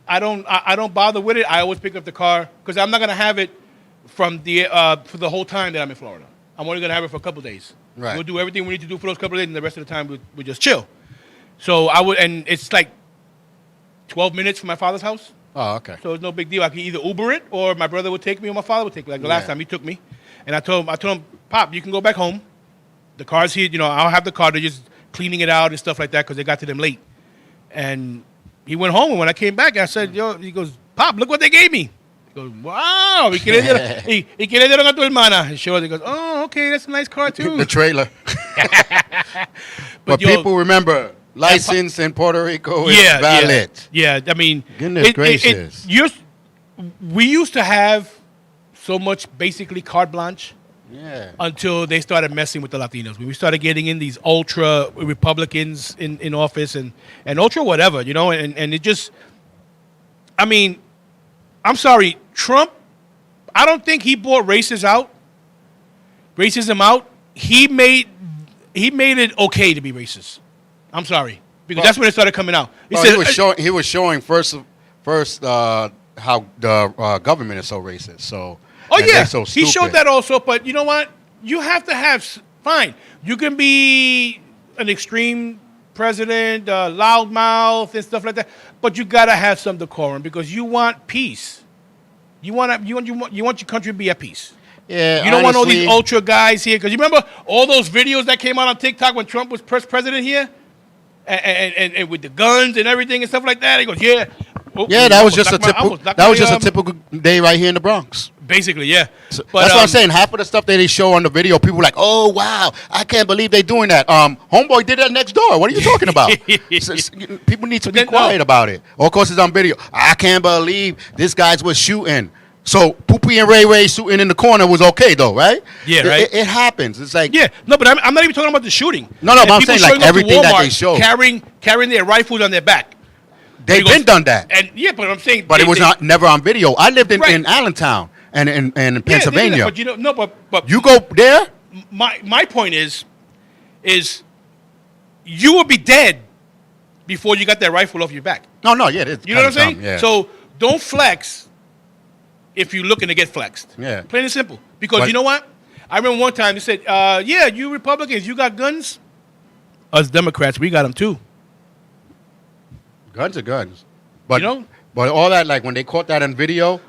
I don't bother with it. I always pick up the car because I'm not gonna have it from for the whole time that I'm in Florida. I'm only gonna have it for a couple days. Right. We'll do everything we need to do for those couple of days, and the rest of the time we just chill. So I would, and it's like 12 minutes from my father's house. Oh, okay. So it's no big deal. I can either Uber it or my brother would take me or my father would take me. Like the last Yeah. time he took me. And I told him, Pop, you can go back home. The car's here. I'll have the car. They're just cleaning it out and stuff like that because they got to them late. And he went home. And when I came back, I said, he goes, Pop, look what they gave me. He goes, wow. ¿Y qué le dieron a tu hermana? He goes, oh, okay, that's a nice car too. The trailer. But people remember, license in Puerto Rico is valid. Yeah, I mean, Goodness gracious. We used to have so much basically carte blanche Yeah. until they started messing with the Latinos. When we started getting in these ultra Republicans in office and ultra whatever, and it just, I mean, I'm sorry, Trump, I don't think he brought racism out. He made it okay to be racist. I'm sorry. Because that's when it started coming out. He was showing first how the government is so racist. So oh yeah, so he showed that also. But you know what? You have to have fine. You can be an extreme president, loudmouth and stuff like that, but you gotta have some decorum because you want peace. You want your country to be at peace. Yeah, you don't want all these ultra guys here because you remember all those videos that came out on TikTok when Trump was president here, and with the guns and everything and stuff like that. He goes, yeah. Yeah, that was just a typical day right here in the Bronx. Basically, yeah. But that's what I'm saying. Half of the stuff that they show on the video, people are like, "Oh wow, I can't believe they're doing that." Homeboy did that next door. What are you talking about? People need to be quiet about it. Of course, it's on video. I can't believe this guy was shooting. So Poopy and Ray shooting in the corner was okay though, right? Yeah, right. It happens. It's like no, but I'm not even talking about the shooting. No, but I'm saying like everything that they show, carrying their rifles on their back. They've been done that. And yeah, but I'm saying, but it was never on video. I lived in Allentown and in Pennsylvania. Yeah, but you go there. My point is you will be dead before you got that rifle off your back. No, yeah, you know what I'm saying? Yeah. So don't flex if you're looking to get flexed. Yeah, plain and simple. Because you know what? I remember one time they said, "Yeah, you Republicans, you got guns. Us Democrats, we got them too." Guns are guns. But but all that, like when they caught that on video,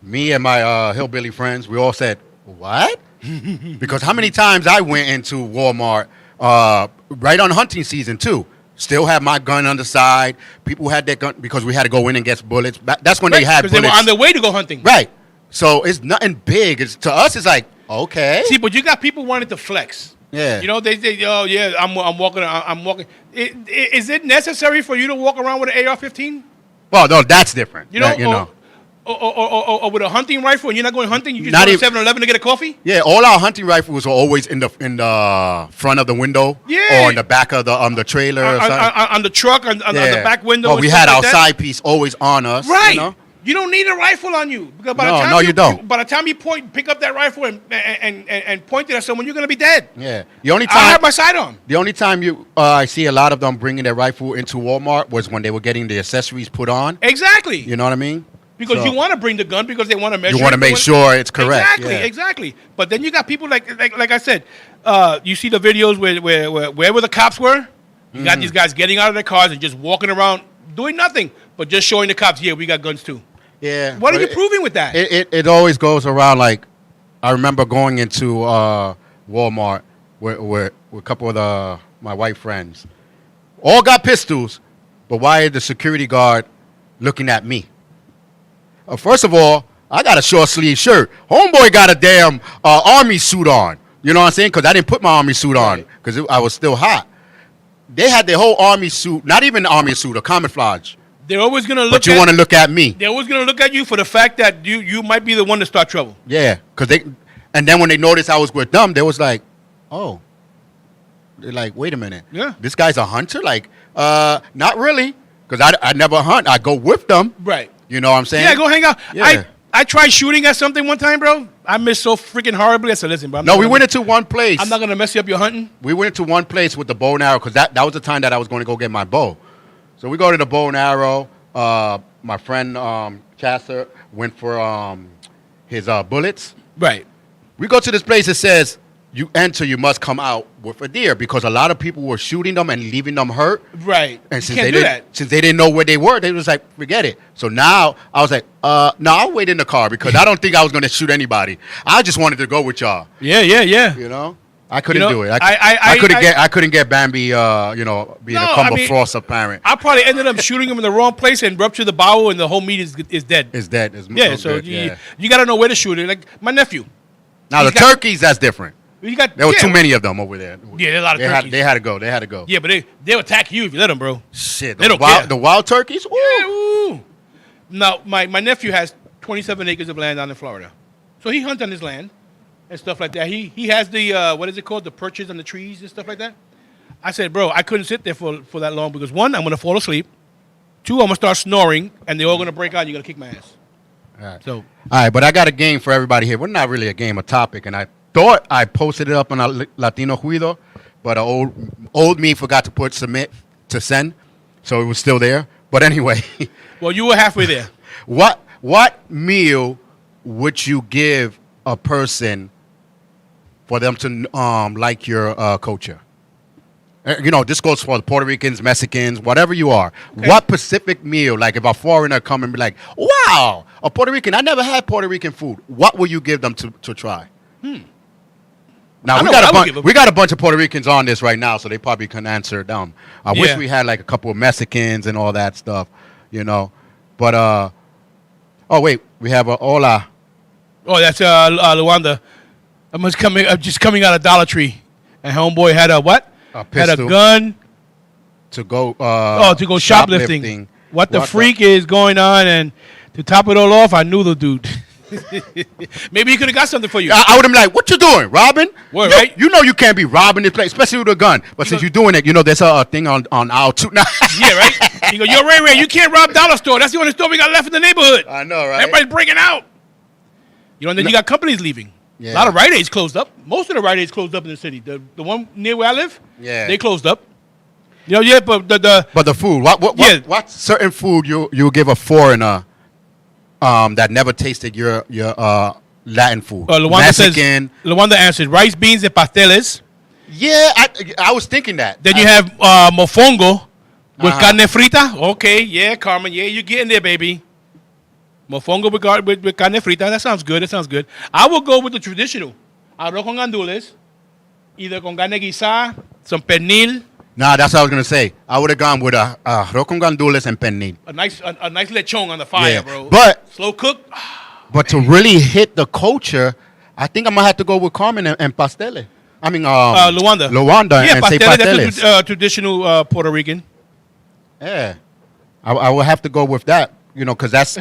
me and my hillbilly friends, we all said, "What?" Because how many times I went into Walmart right on hunting season too, Still had my gun on the side. People had their gun because we had to go in and get bullets. That's when they had bullets. Because they were on their way to go hunting. Right. So it's nothing big. To us, it's like, okay. See, but you got people wanting to flex. Yeah. You know, they say, oh, yeah, I'm walking. Is it necessary for you to walk around with an AR-15? Well, no, that's different. You know, or with a hunting rifle, and you're not going hunting. You just Not go to even- 7-Eleven to get a coffee. Yeah, all our hunting rifles are always in the front of the window, Yeah. or in the back of the trailer, or something. On the truck, on the back window. Well, and we stuff had like our that. side piece always on us. Right. You know? You don't need a rifle on you because by the No, time no, you don't. By the time you pick up that rifle and point it at someone, you're gonna be dead. Yeah. The only I time have my sight on. The only time I see a lot of them bringing their rifle into Walmart was when they were getting the accessories put on. Exactly. You know what I mean? Because So, you want to bring the gun because they want to measure. you want to make sure it's correct. Exactly, yeah. exactly. But then you got people like I said, you see the videos where the cops were. You got these guys getting out of their cars and just walking around doing nothing, but just showing the cops, yeah, we got guns too. Yeah. What are but you proving with that? It always goes around like, I remember going into Walmart with a couple of my white friends. All got pistols, but why is the security guard looking at me? First of all, I got a short sleeve shirt. Homeboy got a damn army suit on. You know what I'm saying? Because I didn't put my army suit on because I was still hot. They had their whole army suit, not even an army suit, a camouflage. They're always gonna look. But you want to look at me. They're always gonna look at you for the fact that you might be the one to start trouble. Yeah, and then when they noticed I was with them, they was like, oh, they're like, wait a minute, Yeah. this guy's a hunter? Like, not really, because I never hunt. I go with them. Right. You know what I'm saying? Yeah, go hang out. Yeah. I tried shooting at something one time, bro. I missed so freaking horribly. I said, listen, bro. No, we went into one place. I'm not gonna mess you up your hunting. We went into one place with the bow and arrow because that was the time that I was going to go get my bow. So we go to the bow and arrow. My friend Chasser went for his bullets. Right. We go to this place that says you enter, you must come out with a deer because a lot of people were shooting them and leaving them hurt. Right. And You can't do that. since they didn't know where they were, they was like, forget it. So now I was like, no, I'll wait in the car because I don't think I was going to shoot anybody. I just wanted to go with y'all. Yeah. You know, I couldn't do it. I couldn't get Bambi. Being a Cumber Frost apparent. I probably ended up shooting him in the wrong place and ruptured the bowel, and the whole meat is dead. It's dead. Yeah. So you got to know where to shoot it. Like my nephew. Now the turkeys, that's different. There were too many of them over there. Yeah, there are a lot of turkeys. They had to go. They had to go. Yeah, but they'll attack you if you let them, bro. Shit. They don't care. The wild turkeys? Ooh. Yeah, ooh. Now, my nephew has 27 acres of land down in Florida. So he hunts on his land and stuff like that. He has the, what is it called, the perches on the trees and stuff like that. I said, bro, I couldn't sit there for that long because, one, I'm going to fall asleep. Two, I'm going to start snoring, and they're all going to break out and you're going to kick my ass. All right. So, All right, but I got a game for everybody here. Well, not really a game, a topic. And I thought I posted it up on a Latino Ruido, but old me forgot to put submit to send, so it was still there. But anyway. well, you were halfway there. What meal would you give a person for them to like your culture? You know, this goes for the Puerto Ricans, Mexicans, whatever you are. Okay. What specific meal, like if a foreigner come and be like, wow, a Puerto Rican, I never had Puerto Rican food. What will you give them to try? Now, we got a bunch of Puerto Ricans on this right now, so they probably can answer them. I wish we had like a couple of Mexicans and all that stuff, you know. But, oh, wait, we have Hola. Oh, that's Luanda. I'm just coming out of Dollar Tree. And homeboy had a what? A pistol. Had a gun. To go to go shoplifting. What the freak is going on? And to top it all off, I knew the dude. Maybe he could have got something for you. I would have been like, what you doing, robbing? What, right? You know you can't be robbing this place, especially with a gun. But since you're doing it, you know, there's a thing on aisle 2 now. Yeah, right? You go, yo, Ray, you can't rob Dollar Store. That's the only store we got left in the neighborhood. I know, right? Everybody's breaking out. You know, and then you got companies leaving. Yeah. A lot of Rite Aids closed up. Most of the Rite Aids closed up in the city. The one near where I live, they closed up. You know, yeah, but the food. What certain food you give a foreigner that never tasted your Latin food? Luanda answered rice, beans, and pasteles. Yeah, I was thinking that. Then you have mofongo with carne frita. Okay, yeah, Carmen, yeah, you're getting there, baby. Mofongo with carne frita. That sounds good. I will go with the traditional. Arroz con gandules, either con carne guisada, some pernil, Nah, that's what I was gonna say. I would have gone with a arroz con gandules and pernil. A nice lechon on the fire, Yeah, bro. but- slow cook. But to really hit the culture, I think I'm gonna have to go with Carmen and pasteles. I mean, Luanda. Luanda Yeah, and say pasteles. pasteles. That's traditional Puerto Rican. Yeah, I would have to go with that. You know, because that's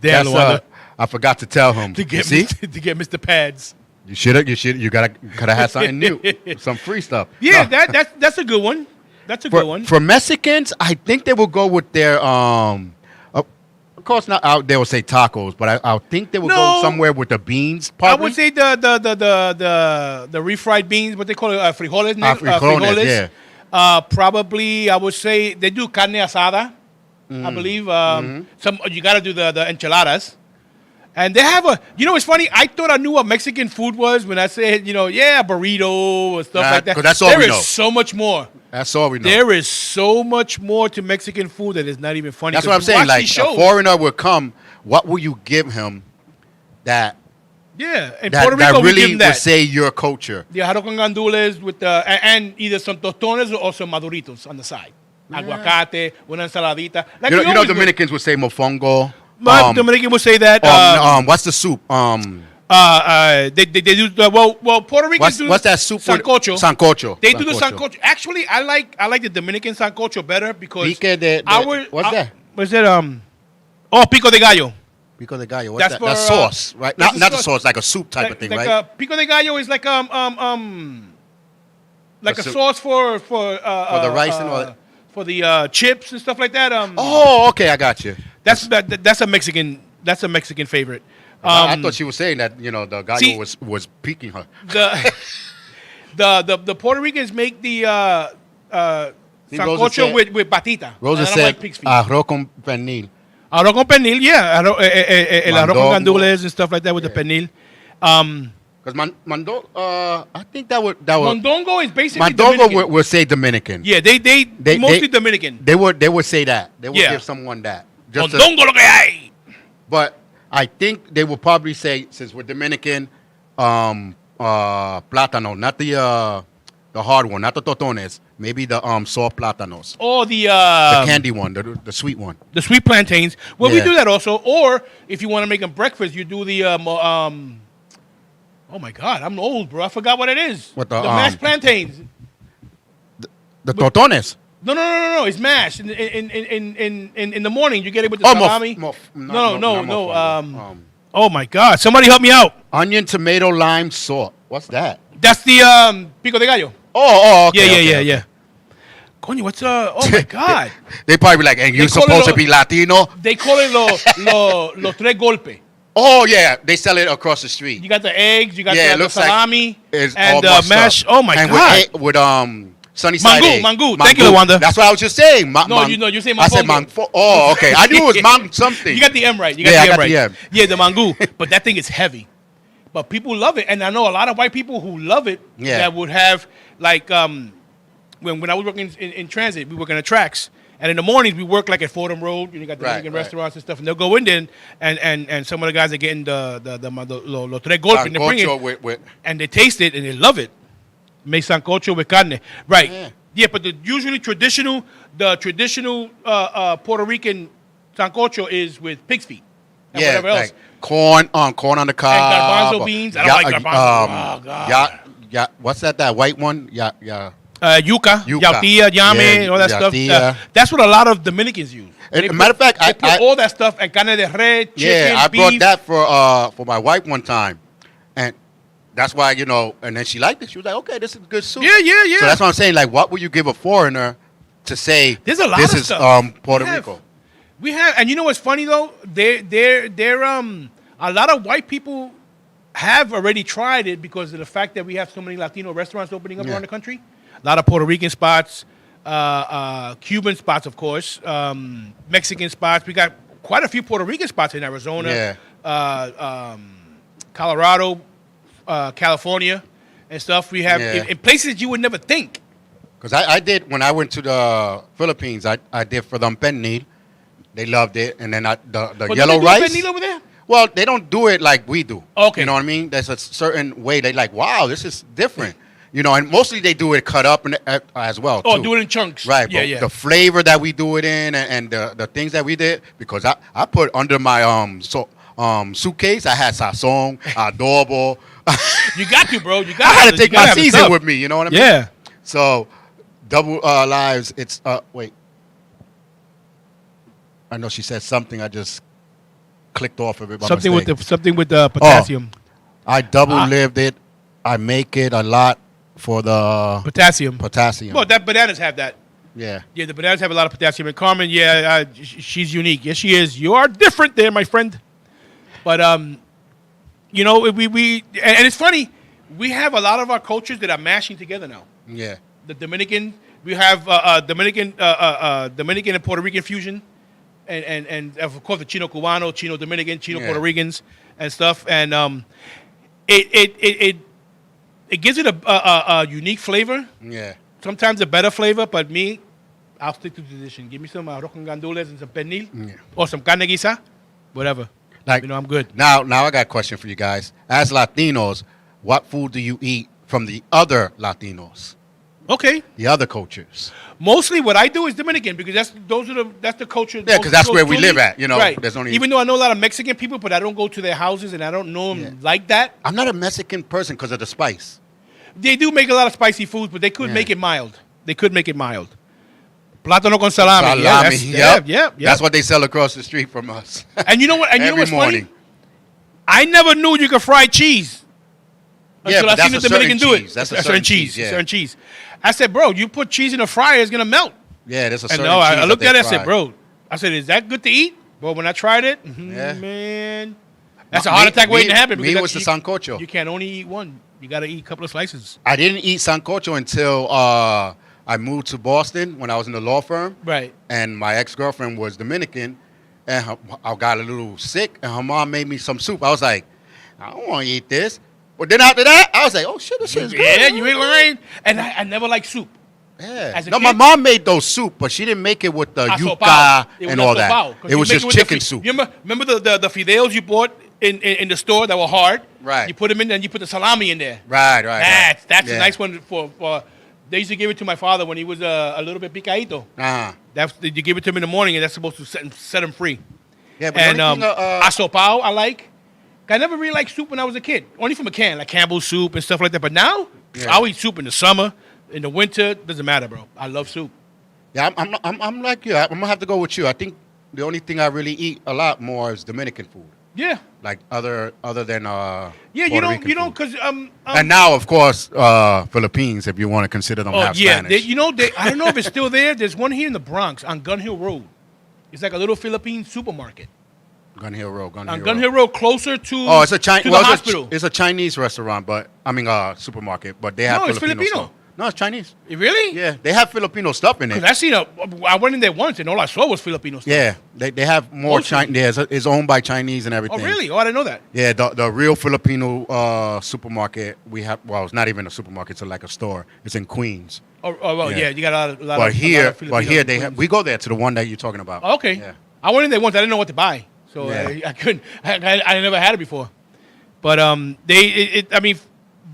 Damn, Luanda. I forgot to tell him. To get See, to get Mr. Pads. you could have had something new, some free stuff. Yeah, No. that's a good one. That's a good one. For Mexicans, I think they will go with their of course not out. They will say tacos, but I think they will No. go somewhere with the beans. I Probably. would say the refried beans, what they call it, frijoles. Frijoles, yeah. Probably, I would say they do carne asada. I believe some. You got to do the enchiladas, and they have a. You know, it's funny. I thought I knew what Mexican food was when I said, burrito and stuff Nah, like that. 'cause that's all There we is know. so much more. That's all we know. There is so much more to Mexican food that is not even funny. That's what I'm 'Cause you saying. watch Like these a shows. foreigner will come. What will you give him that Yeah, in that, Puerto Rico, that we give really them would that. say your culture? The arroz con gandules with and either some tostones or some maduritos on the side. Aguacate, una ensaladita. Like You we know, always would. Dominicans would say mofongo. Dominican would say that. What's the soup? They do Puerto Ricans do What's that soup? sancocho. Sancocho. They do the sancocho. Actually, I like the Dominican sancocho better because Pique what's that? What's that? Pico de gallo. Pico de gallo. What's That's that? for, That's sauce, right? that's Not a the sauce, like a soup type of thing, right? Pico de gallo is like like The a soup. sauce for the rice and all that? for the chips and stuff like that. Oh, okay, I got you. That's a Mexican. That's a Mexican favorite. I thought she was saying that the gallo see- was piquing her. The Puerto Ricans make the See, Rosa sancocho said- with patita. Rosa And I don't said like pig's feet. arroz con pernil. Arroz con pernil, yeah. El arroz con Mondongo. gandules and stuff like that with the pernil. Because I think that would Mondongo is basically Mondongo Dominican. would say Dominican. Yeah, they mostly Dominican. They would say that. They would Yeah. give someone that. Just to- Mondongo lo que hay. but I think they will probably say, since we're Dominican, plátano, not the hard one, not the totones, maybe the soft plátanos, Or the candy one, the sweet one. the sweet plantains. Well, we Yeah. do that also. Or if you want to make them breakfast, you do the oh my God, I'm old, bro. I forgot what it is. What the, mashed plantains. The totones. No. It's mashed in the morning. You get it with the Oh, salami. not No. mofongo. Oh my God! Somebody help me out. Onion, tomato, lime, salt. What's that? That's the pico de gallo. Oh, okay. Yeah. Coño, what's oh my God! They probably be like, and you're They call supposed it to be Latino? They call it los tres golpes. Oh, yeah. They sell it across the street. You got the eggs, you got Yeah, it the looks like salami, It's and all mussed mashed. up. Oh my and God! With sunny side egg. Mango. Thank you, Luanda. That's what I was just saying. You say I said mango. Oh, okay. I knew it was mang something. You got the M right. You got Yeah, the I M got right. the M. Yeah, the mango. But that thing is heavy. But people love it, and I know a lot of white people who love it. Yeah. That would have like when I was working in transit, we work on the tracks. And in the mornings, we work like at Fordham Road. You got the Right, Mexican right. restaurants and stuff. And they'll go in there, and some of the guys are getting the los tres golpes. And they bring Sancocho it, with and they taste it, and they love it. Make sancocho with carne. Right. Yeah. Yeah, but the traditional Puerto Rican sancocho is with pig's feet and whatever else. like corn on the cob. And garbanzo beans. I don't like garbanzo. Oh, God. Yeah, what's that? That white one? Yeah. Yuca, Yuca. yautilla, llame, Yeah, all that stuff. yautilla. That's what a lot of Dominicans use. And matter of fact, they put I- all that stuff and carne de res, chicken, Yeah, I beef. brought that for my wife one time, and that's why and then she liked it. She was like, "Okay, this is good soup." Yeah. So that's what I'm saying. Like, what would you give a foreigner to say? There's a lot this of is stuff. Puerto We have- Rico. We have, and you know what's funny though? They're a lot of white people have already tried it because of the fact that we have so many Latino restaurants opening up Yeah. around the country. A lot of Puerto Rican spots, Cuban spots, of course, Mexican spots. We got quite a few Puerto Rican spots in Arizona, Colorado, California, and stuff. We have in places you would never think. Because I did when I went to the Philippines. I did for them pernil. They loved it, and then the But yellow do they do rice. pernil over there? Well, they don't do it like we do. Okay. You know what I mean? There's a certain way they like, wow, this is different. and mostly they do it cut up as well. Oh, too. do it in chunks. Right. Yeah, but yeah. the flavor that we do it in and the things that we did, because I put under my suitcase, I had sazon, adobo. You got to, bro. You got. I had to You take gotta my have the season stuff. with me. You know what I mean? Yeah. So, double lives. It's wait. I know she said something. I just clicked off of it by Something mistake. with the potassium. I double lived it. I make it a lot for the Potassium. potassium. Well, that bananas have that. Yeah. Yeah, the bananas have a lot of potassium. And Carmen, she's unique. Yes, she is. You are different there, my friend. But we and it's funny. We have a lot of our cultures that are mashing together now. Yeah. The Dominican, we have Dominican and Puerto Rican fusion, and of course the Chino Cubano, Chino Dominican, Chino Puerto Ricans, and stuff. And it gives it a unique flavor. Yeah. Sometimes a better flavor, but I'll stick to the tradition. Give me some arroz con gandules and some pernil, or some carne guisa, whatever. Like, I'm good. Now I got a question for you guys. As Latinos, what food do you eat from the other Latinos? Okay. The other cultures. Mostly what I do is Dominican because that's the culture. Yeah, because that's where we live at. Right. There's only. Even though I know a lot of Mexican people, but I don't go to their houses and I don't know them like that. I'm not a Mexican person because of the spice. They do make a lot of spicy foods, but they could make it mild. They could make it mild. Plátano con salami. Yeah, That's what they sell across the street from us. And you know what? And you know Every what's morning. funny? I never knew you could fry cheese. Yeah, Until but I seen that's the a certain Dominican do cheese. it. That's a certain cheese. yeah. Certain cheese. I said, bro, you put cheese in a fryer, it's gonna melt. Yeah, there's a And certain no, cheese I looked at it. I fry. said, bro, is that good to eat? Bro, when I tried it, man, that's a heart attack waiting to happen. Me because was the sancocho. You can't only eat one. You got to eat a couple of slices. I didn't eat sancocho until I moved to Boston when I was in the law firm. Right. And my ex-girlfriend was Dominican, and I got a little sick, and her mom made me some soup. I was like, I don't want to eat this. But then after that, I was like, oh, shit, this shit is good. Yeah, you ain't lying. And I never liked soup. Yeah. No, No, my mom made those soup, but she didn't make it with the yuca and all that. It was just chicken soup. You remember the fideos you bought in the store that were hard? Right. You put them in and you put the salami in there. Right. That's Yeah. a nice one for. They used to give it to my father when he was a little bit picadito. You give it to him in the morning, and that's supposed to set him free. Yeah, but And the only thing, asopao I like. I never really liked soup when I was a kid. Only from a can, like Campbell's soup and stuff like that. But now, I'll eat soup in the summer, in the winter. Doesn't matter, bro. I love soup. Yeah, I'm like you. I'm gonna have to go with you. I think the only thing I really eat a lot more is Dominican food. Yeah. Like other than Yeah, Puerto Rican you don't, food. because And now, of course, Philippines, if you want to consider them half Spanish. I don't know if it's still there. There's one here in the Bronx on Gun Hill Road. It's like a little Philippine supermarket. Gun Hill Road. On Gun Hill Road, closer to It's a Chinese. to the hospital. It's a Chinese restaurant, but supermarket. But they have No, it's Filipino. Filipino. Stuff. No, it's Chinese. Really? Yeah, they have Filipino stuff in it. Because I went in there once and all I saw was Filipino stuff. Yeah, they have more Mostly. Chinese. Yeah, it's owned by Chinese and everything. Oh, really? Oh, I didn't know that. Yeah, the real Filipino supermarket we have. Well, it's not even a supermarket; it's like a store. It's in Queens. Yeah, you got a lot of But here Filipinos they in have. Queens. We go there to the one that you're talking about. Oh, okay. Yeah. I went in there once. I didn't know what to buy, so Yeah. I couldn't. I never had it before. But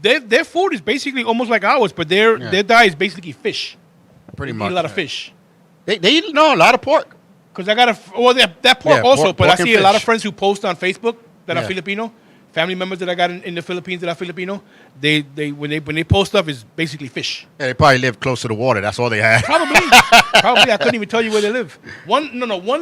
their food is basically almost like ours, but their diet is basically fish. Pretty They much. eat a lot of fish. They eat a lot of pork. Because I got that pork Yeah, also, pork- but pork I and see a lot of fish. friends who post on Facebook that are Yeah. Filipino, family members that I got in the Philippines that are Filipino. They when they post stuff is basically fish. Yeah, they probably live close to the water. That's all they have. Probably. I couldn't even tell you where they live. One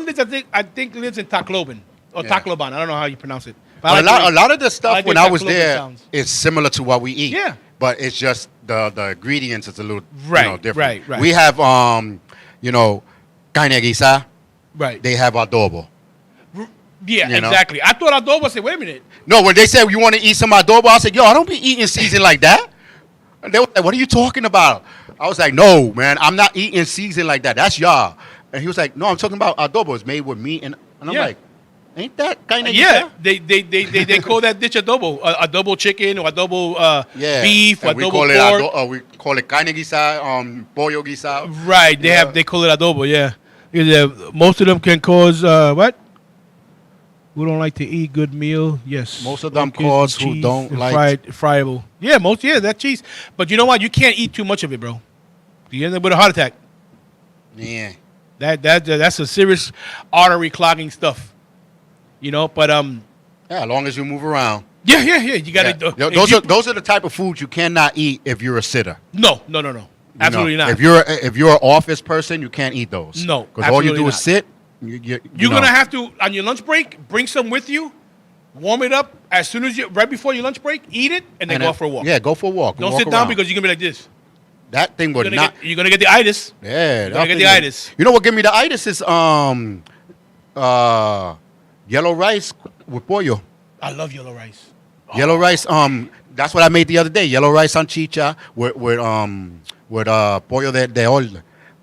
lives I think lives in Tacloban or Yeah. Tacloban. I don't know how you pronounce it. But But a lot of the stuff like when the I was Tacloban there sounds. is similar to what we eat. Yeah. But it's just the ingredients is a little Right, different. right. We have carne guisa. Right. They have adobo. Yeah, you know? exactly. I thought adobo. I said, wait a minute. No, when they said you want to eat some adobo, I said, yo, I don't be eating season like that. And they were like, what are you talking about? I was like, no, man, I'm not eating season like that. That's y'all. And he was like, no, I'm talking about adobo. It's made with meat. And I'm Yeah. like, ain't that kind of Yeah, they call that dish adobo, adobo chicken or adobo beef or And adobo pork. we call it carne guisa, pollo guisa. Right, Yeah. they call it adobo. Yeah, because, most of them can cause what? Who don't like to eat good meal? Yes. Most of them Focus, cause who cheese, don't and like- friable. Yeah, that cheese. But you know what? You can't eat too much of it, bro. You end up with a heart attack. Yeah. That's a serious artery clogging stuff. You know, but Yeah, as long as you move around. Yeah. You gotta. Yeah. Those are the type of foods you cannot eat if you're a sitter. No. You Absolutely know, not. If you're an office person, you can't eat those. No, because all you absolutely do not. is sit. You're gonna have to on your lunch break bring some with you, warm it up as soon as right before your lunch break, eat it, and then go for a walk. Yeah, go for a walk. Don't walk sit down around. because you're gonna be like this. That thing would not. You're gonna get the itis. Yeah, You're gonna get the that thing itis. You know what? Give me the itis is yellow rice with pollo. I love yellow rice. Yellow rice. That's what I made the other day. Yellow rice on chicha with pollo de ol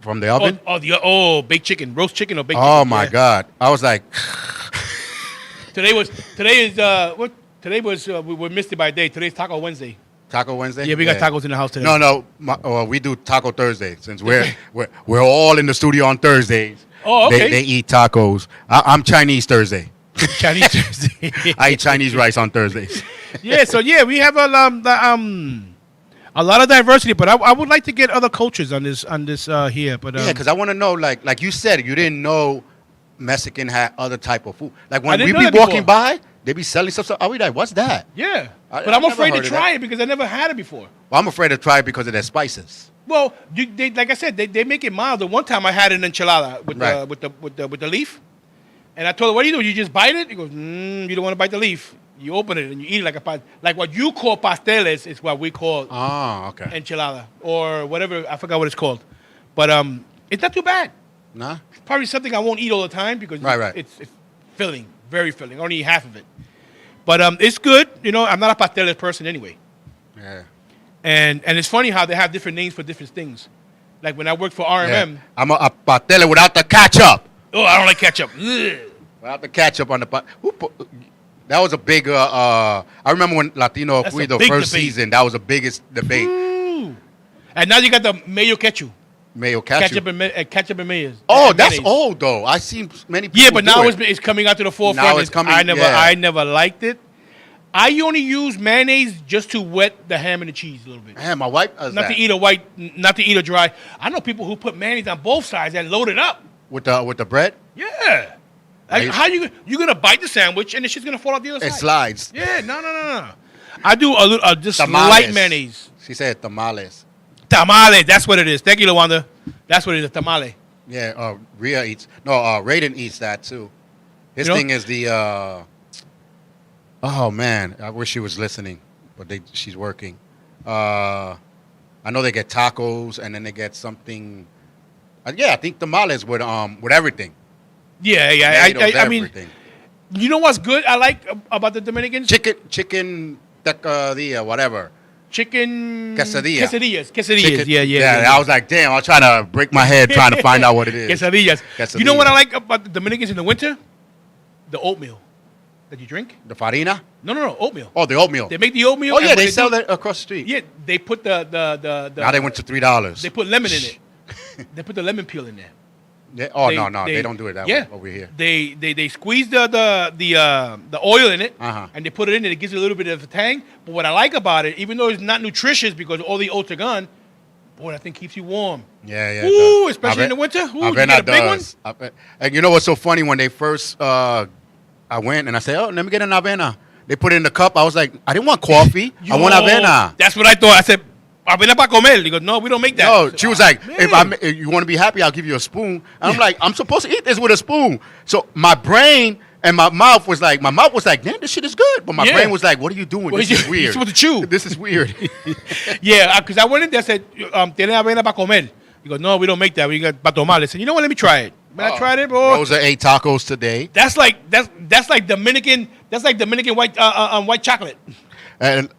from the oven. Baked chicken, roast chicken or baked Oh chicken. my yeah. God! I was like, Today was we missed it by a day. Today's Taco Wednesday. Taco Wednesday. Yeah, we got tacos in the house today. No. We do Taco Thursday since we're all in the studio on Thursdays. Oh, okay. They eat tacos. I'm Chinese Thursday. Chinese Thursday. I eat Chinese rice on Thursdays. Yeah, so we have a lot of diversity, but I would like to get other cultures on this here. But Yeah, because I want to know, like you said, you didn't know Mexican had other type of food. Like I when didn't we know be that walking before. by, they be selling stuff. So I be like, what's that? yeah, I but I'm never afraid to heard of try that. it because I never had it before. Well, I'm afraid to try it because of their spices. Well, like I said, they make it mild. The one time I had an enchilada with Right. with the leaf, and I told her, "What do you do? You just bite it?" He goes, "You don't want to bite the leaf. You open it and you eat it like what you call pasteles is what we call Oh, okay. enchilada or whatever. I forgot what it's called, but it's not too bad. Nah. It's probably something I won't eat all the time because Right. It's filling, very filling. I only eat half of it, but it's good. You know, I'm not a pasteles person anyway. Yeah. And it's funny how they have different names for different things. Like when I worked for RMM. Yeah. I'm a patele without the ketchup. Oh, I don't like ketchup. Ugh. Without the ketchup on the pot. That was a big. I remember when Latino That's a Ruido big first debate. season. That was the biggest debate. Ooh. And now you got the mayo ketchup. Mayo ketchup. Ketchup and mayonnaise. Oh, and that's mayonnaise. old though. I seen many people. Yeah, but do now it. it's coming out to the forefront. Now it's coming, I yeah. never liked it. I only use mayonnaise just to wet the ham and the cheese a little bit. Man, my wife does Not that. to eat not to eat a dry. I know people who put mayonnaise on both sides and load it up. with the bread. Yeah. Like, Right. how you gonna bite the sandwich and it's just gonna fall out the other It side? slides. Yeah, no. I do a little, just Tamales. light mayonnaise. She said tamales. Tamale, that's what it is. Thank you, Lawanda. That's what it is, a tamale. Yeah, Rhea eats. No, Raiden eats that too. His You know- thing is the. Oh man, I wish she was listening, but she's working. I know they get tacos and then they get something. Yeah, I think tamales with everything. Yeah. Tomatoes, I mean, everything. you know what's good I like about the Dominicans? Chicken tacadilla, whatever. Chicken Quesadilla. Quesadillas. Chicken- Yeah. I was like, damn, I was trying to break my head trying to find out what it is. Quesadillas. You know what I like about the Dominicans in the winter? The oatmeal that you drink. The farina? No, oatmeal. Oh, the oatmeal. They make the oatmeal. Oh and yeah, what they sell do- that across the street. Yeah, they put the Now they went to $3. They put lemon in it. They put the lemon peel in there. They don't do it that way over here. They squeeze the oil in it, Uh-huh. and they put it in, and it gives it a little bit of a tang. But what I like about it, even though it's not nutritious because all the oats are gone, boy, that thing keeps you warm. Yeah, it Ooh, does. especially in the winter. Ooh, you Avena get a big does. And you know what's so funny? When they first, I went and I said, "Oh, let me get an avena." They put it in the cup. I was like, I didn't want coffee. I want avena. That's what I thought. I said, avena para comer. He goes, no, we don't make that. No, I said, she was "Oh, like, man." if you want to be happy, I'll give you a spoon. And I'm like, I'm supposed to eat this with a spoon. So my brain and my mouth was like, damn, this shit is good. But my Yeah. brain was like, what are you doing? Well, This is weird. you're supposed to chew. This is weird. Yeah, because I went in there and said, tiene avena para comer. He goes, no, we don't make that. We got para tomar. I said, you know what? Let me try it. When I tried it, bro. Rosa ate tacos today. That's like Dominican. That's like Dominican white chocolate. And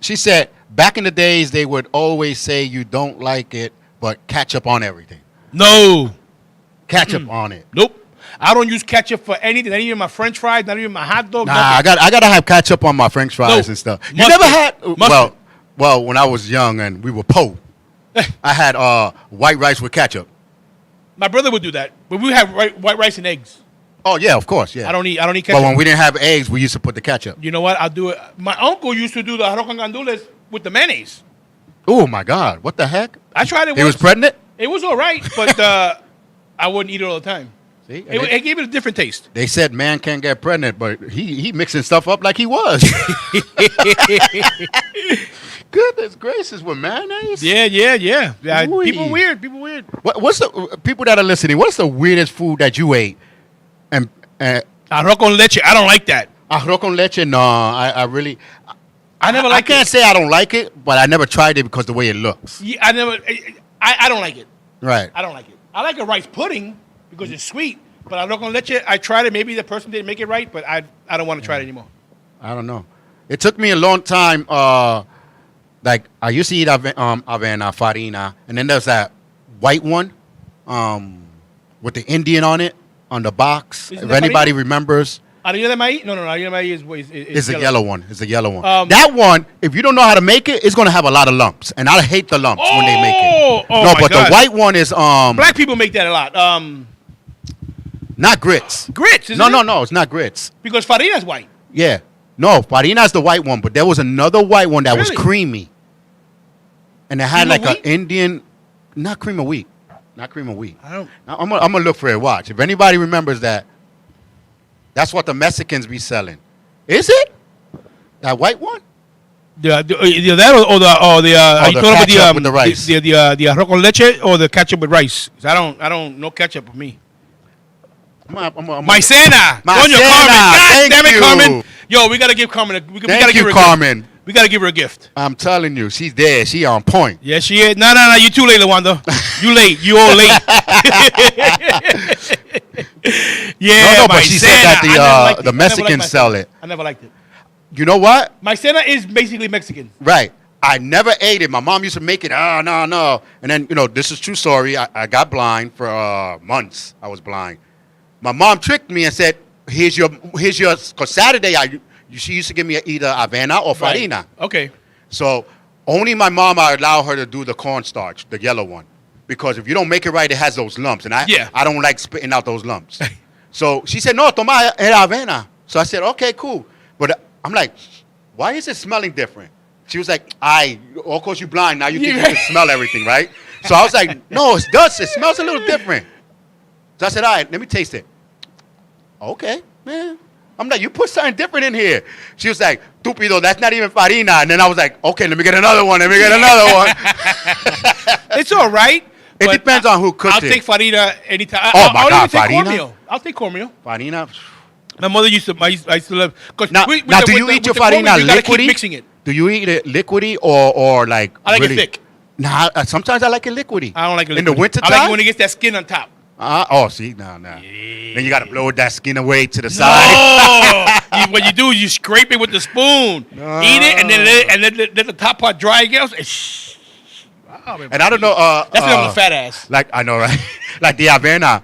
she said, back in the days, they would always say you don't like it, but ketchup on everything. No. Ketchup on it. Nope. I don't use ketchup for anything. Not even my French fries. Not even my hot dog. Nah, nothing. I gotta have ketchup on my French fries No. and stuff. You Mustard. never had? Mustard. Well, when I was young and we were poor, I had white rice with ketchup. My brother would do that, but we have white rice and eggs. Oh yeah, of course, yeah. I don't eat But ketchup. when we didn't have eggs, we used to put the ketchup. You know what? I'll do it. My uncle used to do the arroz con gandules with the mayonnaise. Oh my God, what the heck? I tried it He was once. pregnant? It was all right, but I wouldn't eat it all the time. See? It gave it a different taste. They said man can't get pregnant, but he mixing stuff up like he was. Goodness gracious, with mayonnaise? Yeah. Ooh. People weird. What's the people that are listening? What's the weirdest food that you ate? And Arroz con leche. I don't like that. arroz con leche? No, I really. I never I liked can't it. say I don't like it, but I never tried it because the way it looks. Yeah, I never. I don't like it. Right. I don't like it. I like a rice pudding because it's sweet. But arroz con leche, I tried it. Maybe the person didn't make it right, but I don't want to try it anymore. I don't know. It took me a long time. Like I used to eat avena, farina, and then there's that white one, with the Indian on it on the box. Isn't If that anybody farina? remembers, Harina de maíz? No, harina de maíz it's the yellow one. It's the yellow one. That one, if you don't know how to make it, it's gonna have a lot of lumps, and I hate the lumps when they make it. Oh No, my but God. the white one is Black people make that a lot. not grits. Grits, isn't No, it? no, it's not grits. Because farina is white. Yeah, no, farina is the white one, but there was another white one that was Really? creamy, and it had Cream of like an wheat? Indian, not cream of wheat, not cream of wheat. I don't. I'm gonna look for it. Watch. If anybody remembers that, that's what the Mexicans be selling. Is it that white one? That or the are you the talking about ketchup with the rice. The arroz con leche or the ketchup with rice? 'Cause I don't no ketchup with me. Maicena, Coño, Maicena, Carmen. God thank damn it, you. Carmen. Yo, we gotta give Carmen a. We gotta Thank give you, her a Carmen. Gift. We gotta give her a gift. I'm telling you, she's there. She on point. Yeah, she is. No. You too late, Lawanda. You late. You all late. Yeah, No, but she said that Maicena. I never liked it. the I never liked Mexicans sell Maicena. it. I never liked it. You know what? Maicena is basically Mexican. Right. I never ate it. My mom used to make it. Oh, no. And then, this is true story. I got blind for months. I was blind. My mom tricked me and said, here's your, because Saturday, she used to give me either avena or farina. Right. Okay. So only my mom, I allow her to do the cornstarch, the yellow one. Because if you don't make it right, it has those lumps. And I don't like spitting out those lumps. So she said, no, toma el avena. So I said, okay, cool. But I'm like, why is it smelling different? She was like, of course you're blind. Now you think you can smell everything, right? So I was like, no, it does. It smells a little different. So I said, all right, let me taste it. Okay, man. I'm like, you put something different in here. She was like, tupido, that's not even farina. And then I was like, okay, let me get another one. It's all right. It but depends on who cooked I'll it. take farina anytime. Oh, my I'll God, even take farina? cornmeal. I'll take cornmeal. Farina. My mother used to. I used to love. Now, do you eat your farina You gotta keep liquidy? mixing it. Do you eat it liquidy or like? I like really? it thick. Nah, sometimes I like it liquidy. I don't like it in the liquidy. winter I time. like it when it gets that skin on top. See, no. Then you gotta blow that skin away to the side. Oh, what you do is you scrape it with the spoon, eat it, and then let the top part dry again. And I don't know. That's a fat ass. Like I know, right? Like the avena.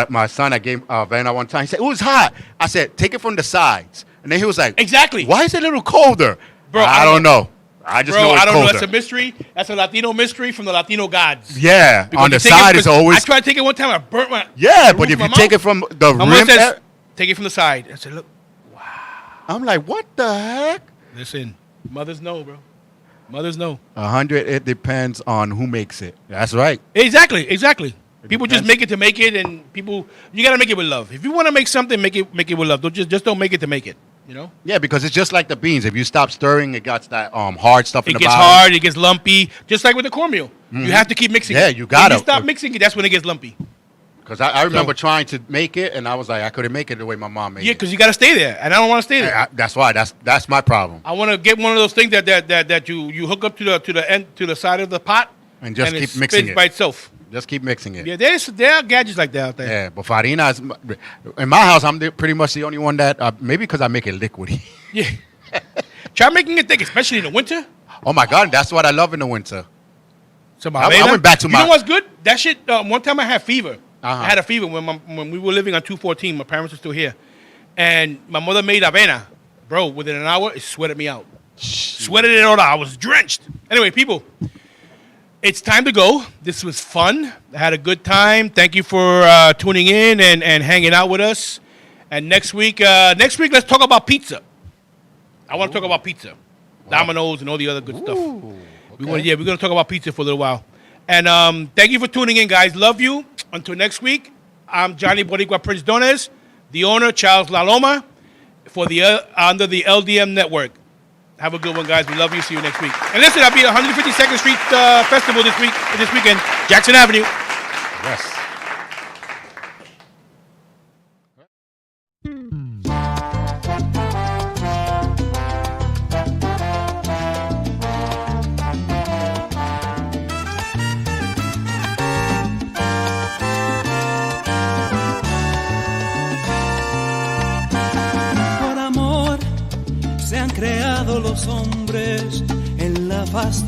My son, I gave avena one time. He said it was hot. I said take it from the sides, and then he was like, Exactly. Why is it a little colder? Bro, I don't know. I just know it's I don't colder. know. That's a mystery. That's a Latino mystery from the Latino gods. Yeah, Because on you the take it- side it's always. I tried to take it one time. I burnt my. Yeah, the but roof if of my you take mouth. it from the My mom rim, says, take it from the side. I said, look, I'm like, what the heck? listen, mothers know, bro. Mothers know. 100. It depends on who makes it. That's right. Exactly. People just depends. make it to make it, and you gotta make it with love. If you want to make something, make it with love. Don't just don't make it to make it. You know. Yeah, because it's just like the beans. If you stop stirring, it got that hard stuff in It the gets bottom. hard. It gets lumpy. Just like with the cornmeal, you have to keep mixing. Yeah, it. you gotta. When you stop mixing it, that's when it gets lumpy. Because I remember trying to make it, and I was like, I couldn't make it the way my mom made Yeah, it. because you gotta stay there, and I don't want to stay there. That's why. That's my problem. I want to get one of those things that you hook up to the side of the pot And just it keep mixing spins it. by itself. Just keep mixing it. Yeah, there are gadgets like that out there. Yeah, but farina is in my house. I'm pretty much the only one that maybe because I make it liquidy. Yeah. Try making it thick, especially in the winter. Oh my God, that's what I love in the winter. So I went back to you my- know what's good? That shit. One time I had fever. Uh-huh. I had a fever when we were living on 214. My parents were still here, and my mother made avena. Bro, within an hour, it sweated me out. Sweated it all out. I was drenched. Anyway, people, it's time to go. This was fun. I had a good time. Thank you for tuning in and hanging out with us. And next week, let's talk about pizza. I want to talk about pizza, Domino's, and all the other good stuff. Okay. We're gonna talk about pizza for a little while. And thank you for tuning in, guys. Love you. Until next week, I'm Johnny Boricua Prince Dones, the owner, Charles La Loma, for the under the LDM network. Have a good one, guys. We love you. See you next week. And listen, I'll be at 152nd Street Festival this weekend, Jackson Avenue. Yes. Por amor se han creado los hombres en la faz